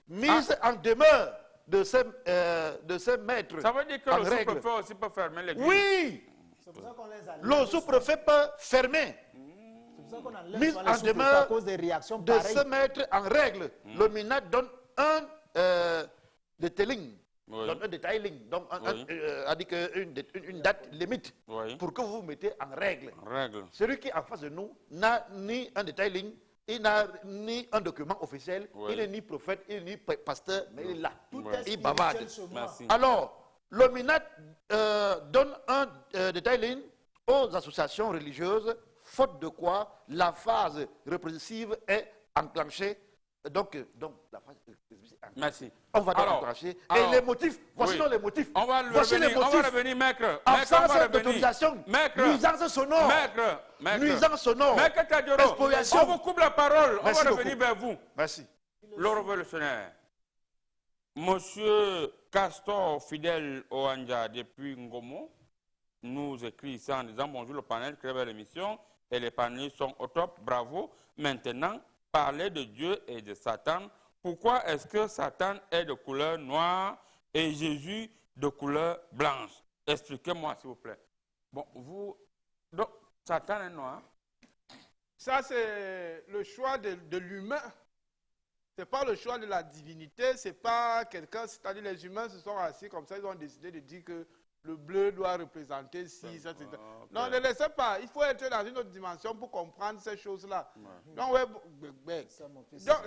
Mise en demeure de ces maîtres. Ça veut dire que le sous-préfet aussi peut fermer l'église? Oui. Le sous-préfet peut fermer. Mise en demeure de se mettre en règle. Le MINAD donne un detailing. Donc un detailing. Donc a dit une date limite pour que vous vous mettez en règle. Celui qui est en face de nous n'a ni un detailing, il n'a ni un document officiel, il n'est ni prophète, il n'est ni pasteur, mais il est là. Il bavarde. Alors, le MINAD donne un detailing aux associations religieuses, faute de quoi la phase répressive est enclenchée Donc la phrase... Merci. On va donc encourager. Et les motifs, voici donc les motifs. On va voici revenir, les motifs. on va revenir, maître. Absence d'autorisation, nuisance sonore. Nuisance sonore. Maître Tadjoro, spoliation. on vous coupe la parole. Merci on va revenir vers vous. Merci. Le révolutionnaire. Monsieur Castor Fidèle Oanja depuis Ngomo nous écrit ici en disant bonjour le panel, très belle émission et les panélistes sont au top, bravo. Maintenant, parler de Dieu et de Satan. Pourquoi est-ce que Satan est de couleur noire et Jésus de couleur blanche? Expliquez-moi s'il vous plaît. Bon, donc, Satan est noir. Ça, c'est le choix de l'humain. Ce n'est pas le choix de la divinité, ce n'est pas quelqu'un, c'est-à-dire les humains se sont assis comme ça, ils ont décidé de dire que le bleu doit représenter ci, ça, etc. Non, ne laissez pas, il faut être dans une autre dimension pour comprendre ces choses-là. Donc,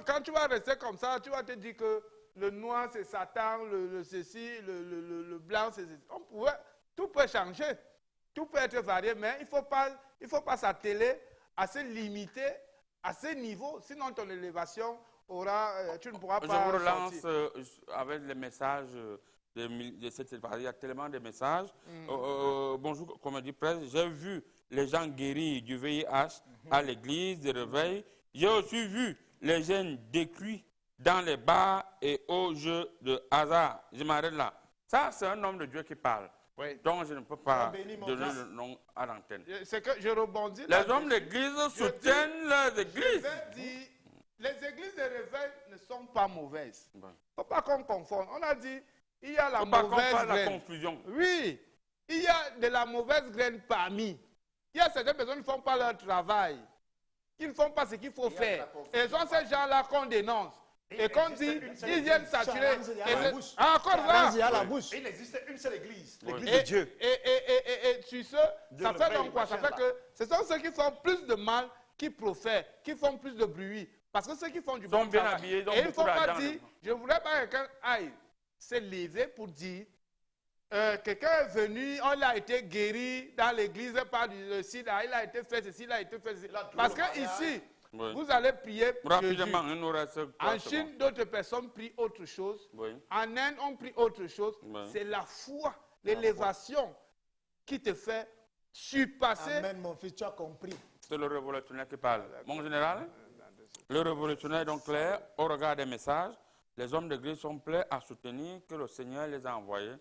quand tu vas rester comme ça, tu vas te dire que le noir c'est Satan, le ceci, le blanc c'est ceci. Tout peut changer, tout peut être varié, mais il ne faut pas s'atteler à se limiter à ce niveau, sinon ton élévation tu ne pourras pas. Je vous relance avec les messages de cette séparation. Il y a tellement de messages. Bonjour, comme dit presse. J'ai vu les gens guéris du VIH à l'église de réveil. J'ai aussi vu les jeunes décuits dans les bars et aux jeux de hasard. Je m'arrête là. Ça, c'est un homme de Dieu qui parle. Oui. Donc, je ne peux pas donner le nom à l'antenne. C'est que je rebondis. Les hommes d'église soutiennent les églises. Les églises de réveil ne sont pas mauvaises. Il ne faut pas qu'on confonde. On a dit, il y a la mauvaise graine. La confusion. Oui, il y a de la mauvaise graine parmi. Il y a certaines personnes qui ne font pas leur travail, qui ne font pas ce qu'il faut faire. Et ce sont ces gens-là qu'on dénonce. Et qu'on dit, ils viennent saturer. Encore là. Il existe une seule église, l'église de Dieu. Et tu sais, ça fait donc quoi? Ça fait que ce sont ceux qui font plus de mal qui profèrent, qui font plus de bruit. Parce que ceux qui font du bon travail, et il ne faut pas dire, je ne voudrais pas que quelqu'un aille se lever pour dire, quelqu'un est venu, on a été guéri dans l'église par le sida, il a été fait ceci, il a été fait ceci. Parce que ici, vous allez prier rapidement. En Chine, d'autres personnes prient autre chose. En Inde, on prie autre chose. C'est la foi, l'élévation qui te fait surpasser. Amen, mon fils, tu as compris. C'est le révolutionnaire qui parle. Mon général, le révolutionnaire est donc clair. Au regard des messages, les hommes d'église sont prêts à soutenir que le Seigneur les a envoyés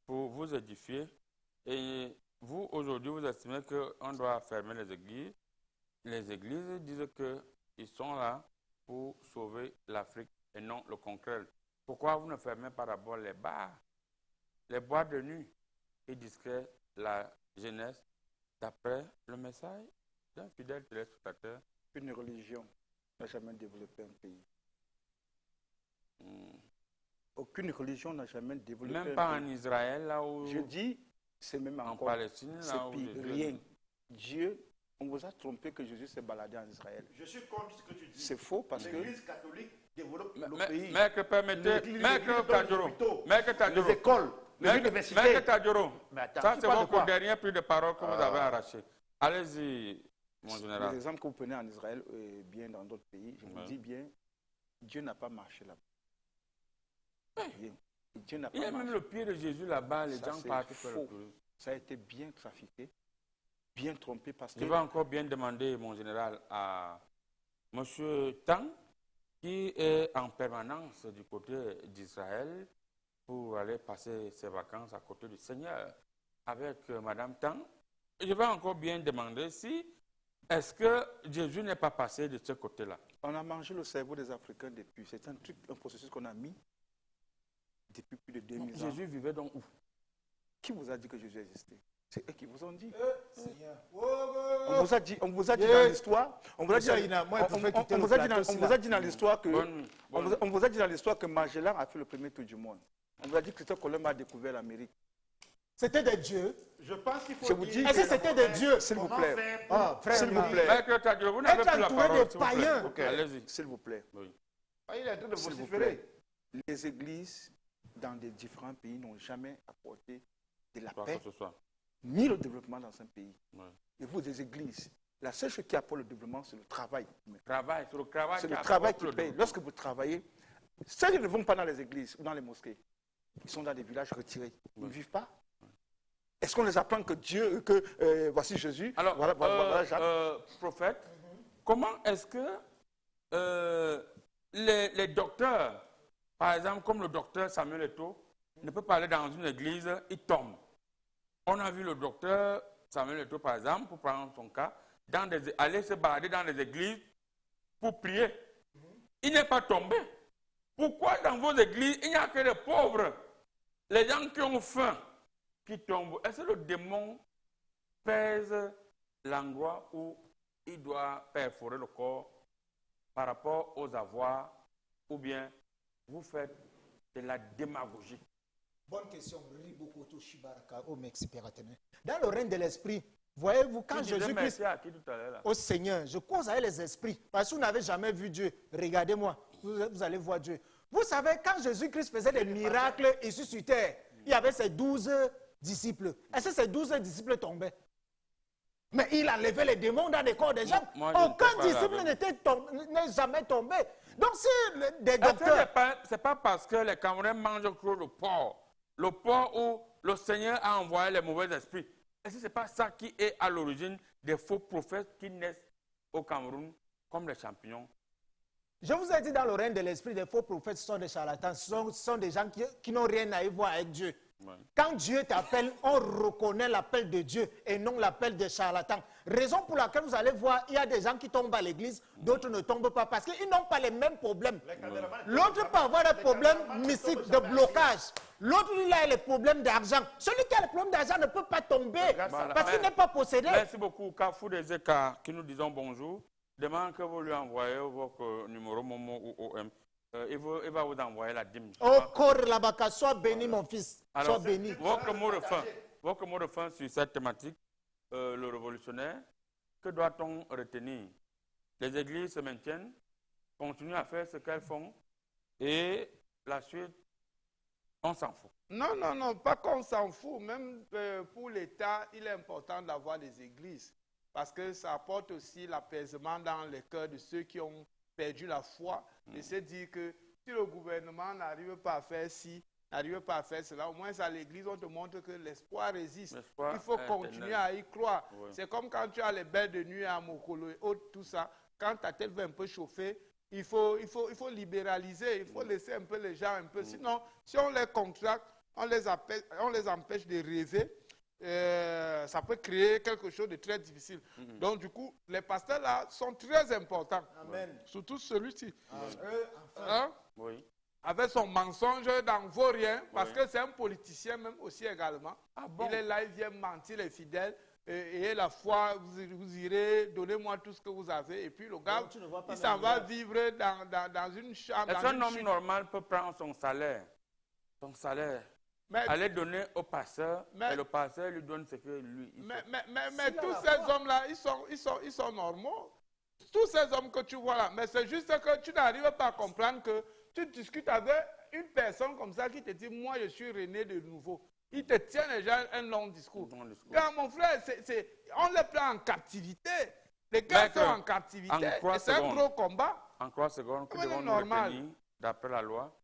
pour vous édifier. Et vous, aujourd'hui, vous estimez qu'on doit fermer les églises. Les églises disent qu'ils sont là pour sauver l'Afrique et non le concret. Pourquoi vous ne fermez pas d'abord les bars, les boîtes de nuit et discret la jeunesse d'après le message d'un fidèle téléspectateur? Une religion n'a jamais développé un pays. Aucune religion n'a jamais développé un pays. Même pas en Israël, là où... Je dis, c'est même en encore... Palestine, là où... Rien. Dieu, on vous a trompé que Jésus s'est baladé en Israël. Je suis contre ce que tu dis. C'est faux parce que... L'Église catholique développe le pays. Maître, permettez... Maître Tadjoro. Les écoles, les universités. Maître Tadjoro. Ça, c'est votre dernier prix de parole que vous avez arraché. Allez-y, mon général. Les exemples que vous prenez en Israël et bien dans d'autres pays, je vous dis bien, Dieu n'a pas marché là-bas. Dieu n'a pas marché. Il y a même le pied de Jésus là-bas, les gens partent faire le tourisme. Ça a été bien trafiqué, bien trompé parce que... Je vais encore bien demander, mon général, à M. Tang, qui est en permanence du côté d'Israël pour aller passer ses vacances à côté du Seigneur avec Mme Tang. Je vais encore bien demander si, est-ce que Jésus n'est pas passé de ce côté-là? On a mangé le cerveau des Africains depuis. C'est un processus qu'on a mis depuis plus de 2000 ans. Jésus vivait donc où? Qui vous a dit que Jésus existait? C'est eux qui vous ont dit. On vous a dit dans l'histoire. On vous a dit dans l'histoire que Magellan a fait le premier tour du monde. On vous a dit que Christophe Colomb a découvert l'Amérique. C'était des dieux. Je pense qu'il faut dire... Est-ce que c'était des dieux? S'il vous plaît. S'il vous plaît. Vous n'avez plus la parole, des païens. Allez-y. S'il vous plaît. Il est en train de vociférer. Les églises dans des différents pays n'ont jamais apporté de la paix, ni le développement dans un pays. Et vous, des églises, La seule chose qui apporte le développement, c'est le travail. C'est le travail C'est qui le travail apporte qui le paye. développement. Lorsque vous travaillez, ceux qui ne vont pas dans les églises ou dans les mosquées, ils sont dans des villages retirés. Ils ne vivent pas. Est-ce qu'on les apprend que Dieu, voici Jésus? Alors, voilà Jacques. prophète, comment est-ce que les docteurs, par exemple, comme le docteur Samuel Eto'o, ne peut pas aller dans une église, il tombe. On a vu le docteur Samuel Eto'o, par exemple, pour prendre son cas, aller se balader dans les églises pour prier. Il n'est pas tombé. Pourquoi dans vos églises, il n'y a que les pauvres, les gens qui ont faim, qui tombent? Est-ce que le démon pèse l'endroit où il doit perforer le corps par rapport aux avoirs, ou bien vous faites de la démagogie? Bonne question. Dans le règne de l'esprit, voyez-vous, quand Jésus-Christ au Seigneur, je cause avec les esprits, parce que vous n'avez jamais vu Dieu. Regardez-moi, vous allez voir Dieu. Vous savez, quand Jésus-Christ faisait des miracles ici sur terre, il y avait ses 12 disciples. Est-ce que ces 12 disciples tombaient? Mais il enlevait les démons dans les corps des gens. Aucun disciple n'est jamais tombé. Donc si des docteurs... Ce n'est pas parce que les Camerounais mangent trop le porc où le Seigneur a envoyé les mauvais esprits. Est-ce que ce n'est pas ça qui est à l'origine des faux prophètes qui naissent au Cameroun comme les champignons? Je vous ai dit, dans le règne de l'esprit, des faux prophètes sont des charlatans, ce sont des gens qui n'ont rien à y voir avec Dieu. Ouais. Quand Dieu t'appelle, on reconnaît l'appel de Dieu et non l'appel des charlatans. Raison pour laquelle vous allez voir, il y a des gens qui tombent à l'église, d'autres ne tombent pas parce qu'ils n'ont pas les mêmes problèmes. L'autre peut avoir des problèmes mystiques de blocage. L'autre, il a les problèmes d'argent. Celui qui a les problèmes d'argent ne peut pas tomber parce qu'il n'est pas possédé. Merci beaucoup, Kafou des Eka, qui nous disons bonjour. Demande que vous lui envoyez votre numéro Momo ou OM. Il va vous envoyer la dîme. Oh, corps là-bas, sois béni, mon fils. Alors, sois béni. Votre mot de fin sur cette thématique, le révolutionnaire, que doit-on retenir? Les églises se maintiennent, continuent à faire ce qu'elles font, et la suite, on s'en fout. Non, non, non, pas qu'on s'en fout. Même pour l'État, il est important d'avoir des églises. Parce que ça apporte aussi l'apaisement dans les cœurs de ceux qui ont perdu la foi. Et se dire que si le gouvernement n'arrive pas à faire ci, n'arrive pas à faire cela, au moins à l'église, on te montre que l'espoir résiste. Il faut continuer à y croire. Oui. C'est comme quand tu as les belles de nuit à Mokolo et autres, tout ça. Quand ta tête va un peu chauffer, il faut libéraliser, il faut laisser un peu les gens un peu. Sinon, si on les contracte, on les empêche de rêver, ça peut créer quelque chose de très difficile. Donc, du coup, les pasteurs là sont très importants. Amen. Surtout celui-ci. Enfin. Oui. Avec son mensonge n'en vaut rien, parce que c'est un politicien même aussi également. Il est là, il vient mentir les fidèles. Et la foi, vous irez, donnez-moi tout ce que vous avez. Et puis le gars, il s'en va vivre dans une chambre. Est-ce qu'un homme normal peut prendre son salaire? Aller donner au pasteur, et le pasteur lui donne ce que lui... Mais tous ces hommes-là, ils sont normaux. Tous ces hommes que tu vois là, mais c'est juste que tu n'arrives pas à comprendre que tu discutes avec une personne comme ça qui te dit, moi je suis rené de nouveau. Il te tient déjà un long discours. Quand mon frère, on les prend en captivité. Les gars sont en captivité. Et c'est un gros combat. En 3 secondes, que devons-nous retenir, d'après la loi,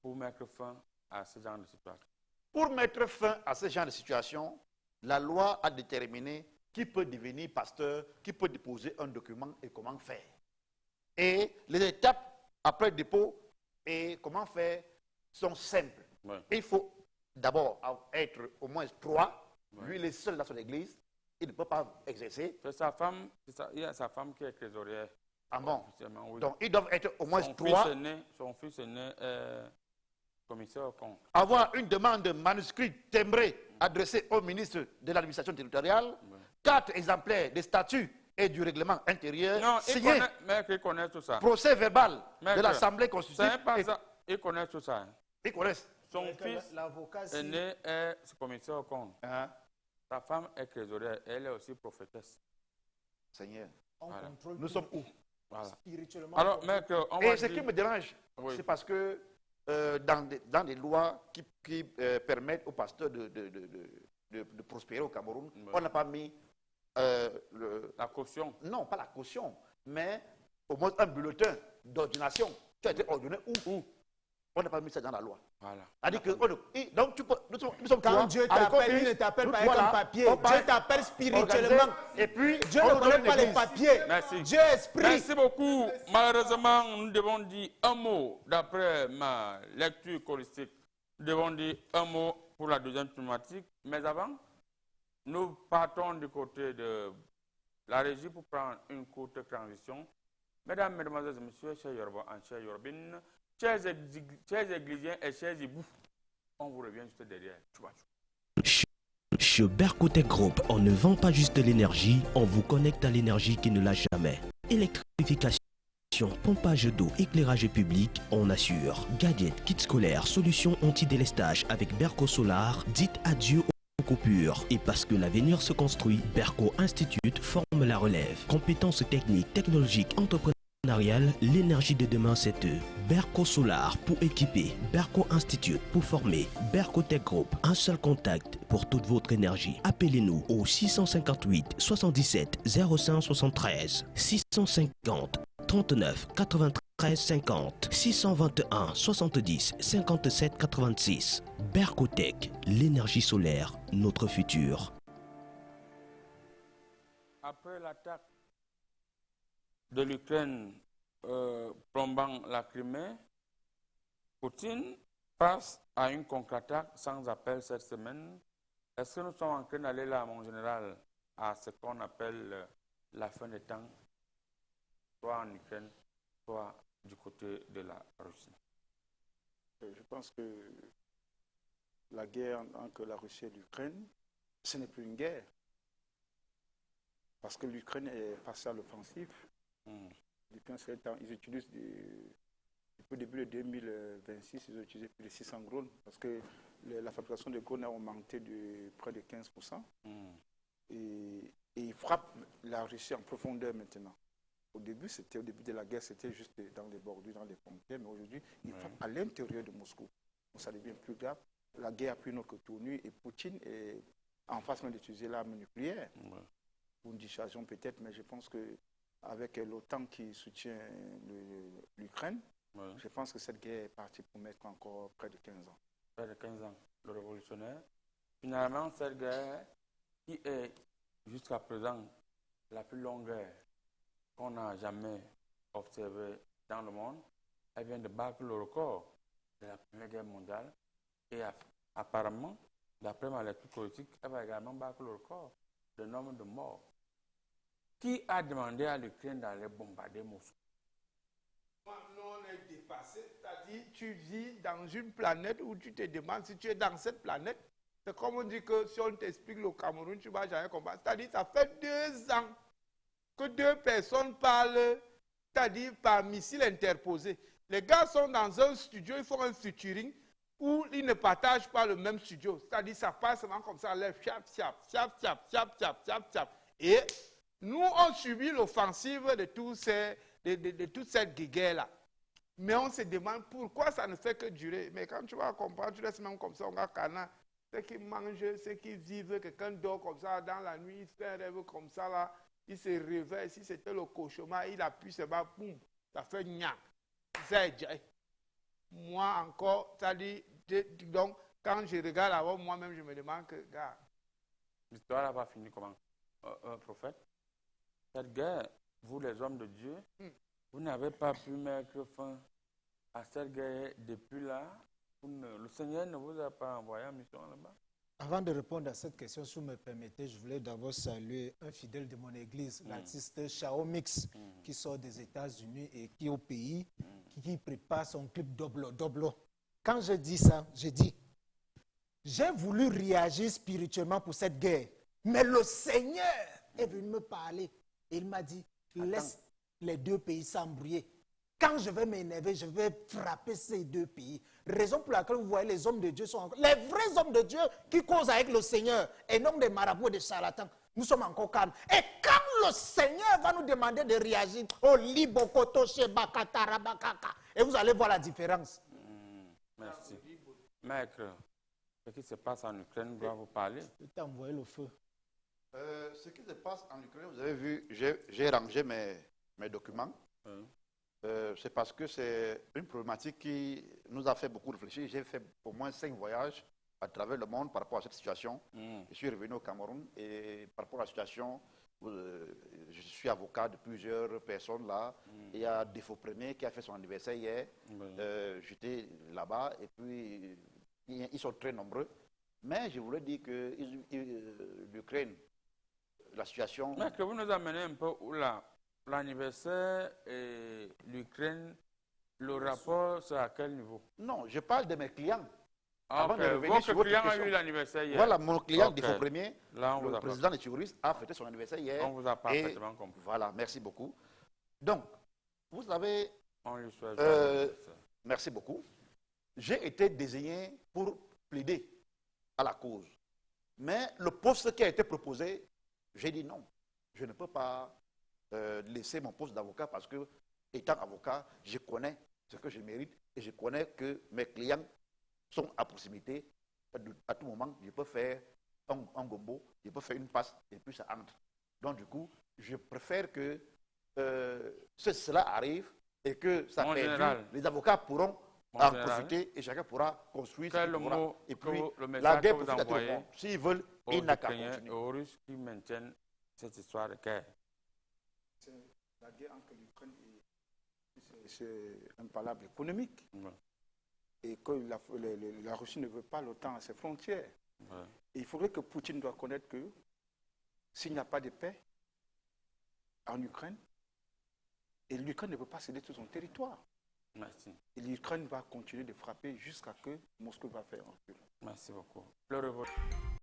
pour mettre fin à ce genre de situation? Pour mettre fin à ce genre de situation, la loi a déterminé qui peut devenir pasteur, qui peut déposer un document et comment faire. Et les étapes après le dépôt et comment faire sont simples. Ouais. Il faut d'abord être au moins 3. Ouais. Lui, il est seul dans son église. Il ne peut pas exercer. C'est sa femme, il y a sa femme qui est trésorière. Ah bon? Oui. Donc, ils doivent être au moins 3. Son fils aîné est commissaire au compte. Avoir une demande manuscrite timbrée adressée au ministre de l'administration territoriale. 4 exemplaires des statuts et du règlement intérieur. Non, signés. Il connaît tout ça. Procès verbal de l'Assemblée constitutive. C'est pas ça. Il connaît tout ça. Ils connaissent. Son fils aîné est commissaire au compte. Sa femme est trésorière. Elle est aussi prophétesse. Seigneur, voilà. Nous sommes où? Voilà. Spirituellement. Alors, maître, et ce qui me dérange, c'est parce que dans des lois qui permettent aux pasteurs de prospérer au Cameroun, on n'a pas mis La caution. Non, pas la caution, mais au moins un bulletin d'ordination. Tu as été ordonné où? On n'a pas mis ça dans la loi. Voilà. C'est-à-dire que, donc tu peux, nous sommes Quand Dieu t'appelle, il ne t'appelle pas avec un papier. Dieu t'appelle spirituellement. Et puis, Dieu ne connaît pas les papiers. Merci. Dieu est esprit. Merci beaucoup. Malheureusement, nous devons dire un mot d'après ma lecture choristique. Nous devons dire un mot pour la deuxième thématique. Mais avant, nous partons du côté de la régie pour prendre une courte transition. Mesdames, Mesdemoiselles et Messieurs, chers Yoruba, chers Yorubines, chers églisiens et chers hiboux, on vous revient juste derrière. Chez Bercotech Group, on ne vend pas juste de l'énergie, on vous connecte à l'énergie qui ne lâche jamais. Électrification, pompage d'eau, éclairage public, on assure. Gadgets, kits scolaires, solutions anti-délestage avec Berco Solar, dites adieu aux coupures. Et parce que l'avenir se construit, Berco Institute forme la relève. Compétences techniques, technologiques, entrepreneuriales, l'énergie de demain c'est eux. Berco Solar pour équiper, Berco Institute pour former, Bercotech Group, un seul contact pour toute votre énergie. Appelez-nous au 658 77 05 73 650 39 93 50 621 70 57 86. Bercotech, l'énergie solaire, notre futur. Après l'attaque de l'Ukraine plombant la Crimée, Poutine passe à une contre-attaque sans appel cette semaine. Est-ce que nous sommes en train d'aller là, mon général, à ce qu'on appelle la fin des temps, soit en Ukraine, soit du côté de la Russie? Je pense que la guerre entre la Russie et l'Ukraine, ce n'est plus une guerre. Parce que l'Ukraine est passée à l'offensive. Ils utilisent, depuis le début de 2026, ils ont utilisé plus de 600 drones. Parce que la fabrication de drones a augmenté de près de 15%. Et ils frappent la Russie en profondeur maintenant. Au début de la guerre, c'était juste dans les bordures, dans les frontières. Mais aujourd'hui, ils frappent à l'intérieur de Moscou. Donc ça devient plus grave. La guerre a pris une autre tournure et Poutine est en face même d'utiliser l'arme nucléaire. Pour une dissuasion peut-être, mais je pense qu'avec l'OTAN qui soutient l'Ukraine, je pense que cette guerre est partie pour mettre encore près de 15 ans. Près de 15 ans, le révolutionnaire. Finalement, cette guerre, qui est jusqu'à présent la plus longue guerre qu'on n'a jamais observée dans le monde, elle vient de battre le record de la Première Guerre mondiale. Et apparemment, d'après ma lecture politique, elle va également battre le record de nombre de morts. Qui a demandé à l'Ukraine d'aller bombarder Moscou? Nous, on est dépassé. C'est-à-dire, tu vis dans une planète où tu te demandes si tu es dans cette planète. C'est comme on dit que si on t'explique le Cameroun, tu ne vas jamais comprendre. C'est-à-dire, ça fait 2 ans que 2 personnes parlent, c'est-à-dire par missile interposé. Les gars sont dans un studio, ils font un featuring où ils ne partagent pas le même studio. C'est-à-dire, ça passe seulement comme ça, lève, et nous, on subit l'offensive de toute cette guerre-là. Mais on se demande pourquoi ça ne fait que durer. Mais quand tu vas comprendre, tu laisses même comme ça, on a canard. Ceux qui mangent, ceux qui vivent, quelqu'un dort comme ça, dans la nuit, il fait un rêve comme ça, là, il se réveille. Si c'était le cauchemar, il appuie ses bas, boum, ça fait gnac. Moi encore, ça dit, donc, quand je regarde avant moi-même, je me demande que, gars. L'histoire va finir comment? Prophète, cette guerre, vous les hommes de Dieu, vous n'avez pas pu mettre fin à cette guerre depuis là. Le Seigneur ne vous a pas envoyé en mission là-bas? Avant de répondre à cette question, si vous me permettez, je voulais d'abord saluer un fidèle de mon église, l'artiste Chao Mix, qui sort des États-Unis et qui est au pays, qui prépare son clip Doblo. Quand je dis ça, je dis, j'ai voulu réagir spirituellement pour cette guerre, mais le Seigneur est venu me parler. Et il m'a dit, laisse les 2 pays s'embrouiller. Quand je vais m'énerver, je vais frapper ces 2 pays. Raison pour laquelle vous voyez les hommes de Dieu sont encore... Les vrais hommes de Dieu qui causent avec le Seigneur et non des marabouts et des charlatans. Nous sommes encore calmes. Et quand le Seigneur va nous demander de réagir, oh libokoto shebakata rabakaka, et vous allez voir la différence. Merci. Maître, ce qui se passe en Ukraine doit vous parler. Je t'ai envoyé le feu. Ce qui se passe en Ukraine, vous avez vu, j'ai rangé mes documents. C'est parce que c'est une problématique qui nous a fait beaucoup réfléchir. J'ai fait au moins 5 voyages à travers le monde par rapport à cette situation. Je suis revenu au Cameroun et par rapport à la situation, je suis avocat de plusieurs personnes là. Il y a Défaut Premier qui a fait son anniversaire hier. J'étais là-bas et puis ils sont très nombreux. Mais je voulais dire que l'Ukraine, la situation... Mais que vous nous amenez un peu où l'anniversaire et l'Ukraine, le rapport, c'est à quel niveau? Non, je parle de mes clients. Avant de revenir sur votre client a eu l'anniversaire hier. Voilà, mon client Défaut Premier, là, le président des terroristes, a fêté son anniversaire hier. On vous a parfaitement compris. Voilà, merci beaucoup. Donc, vous savez... On lui souhaite merci beaucoup. J'ai été désigné pour plaider à la cause. Mais le poste qui a été proposé, j'ai dit non. Je ne peux pas laisser mon poste d'avocat parce que, étant avocat, je connais ce que je mérite et je connais que mes clients sont à proximité. À tout moment, je peux faire un gombo, je peux faire une passe et puis ça entre. Donc du coup, je préfère que cela arrive et que ça perdure. Les avocats pourront en profiter et chacun pourra construire ce qu'il pourra. Et puis, la guerre profite à tout le monde. S'ils veulent, ils n'ont qu'à continuer. Aux Russes qui maintiennent cette histoire de guerre. La guerre entre l'Ukraine et c'est un palabre économique. Et que la Russie ne veut pas l'OTAN à ses frontières. Et il faudrait que Poutine doit connaître que s'il n'y a pas de paix en Ukraine, et l'Ukraine ne peut pas céder tout son territoire. Merci. Et l'Ukraine va continuer de frapper jusqu'à ce que Moscou va faire un recul. Merci beaucoup. Le revoir.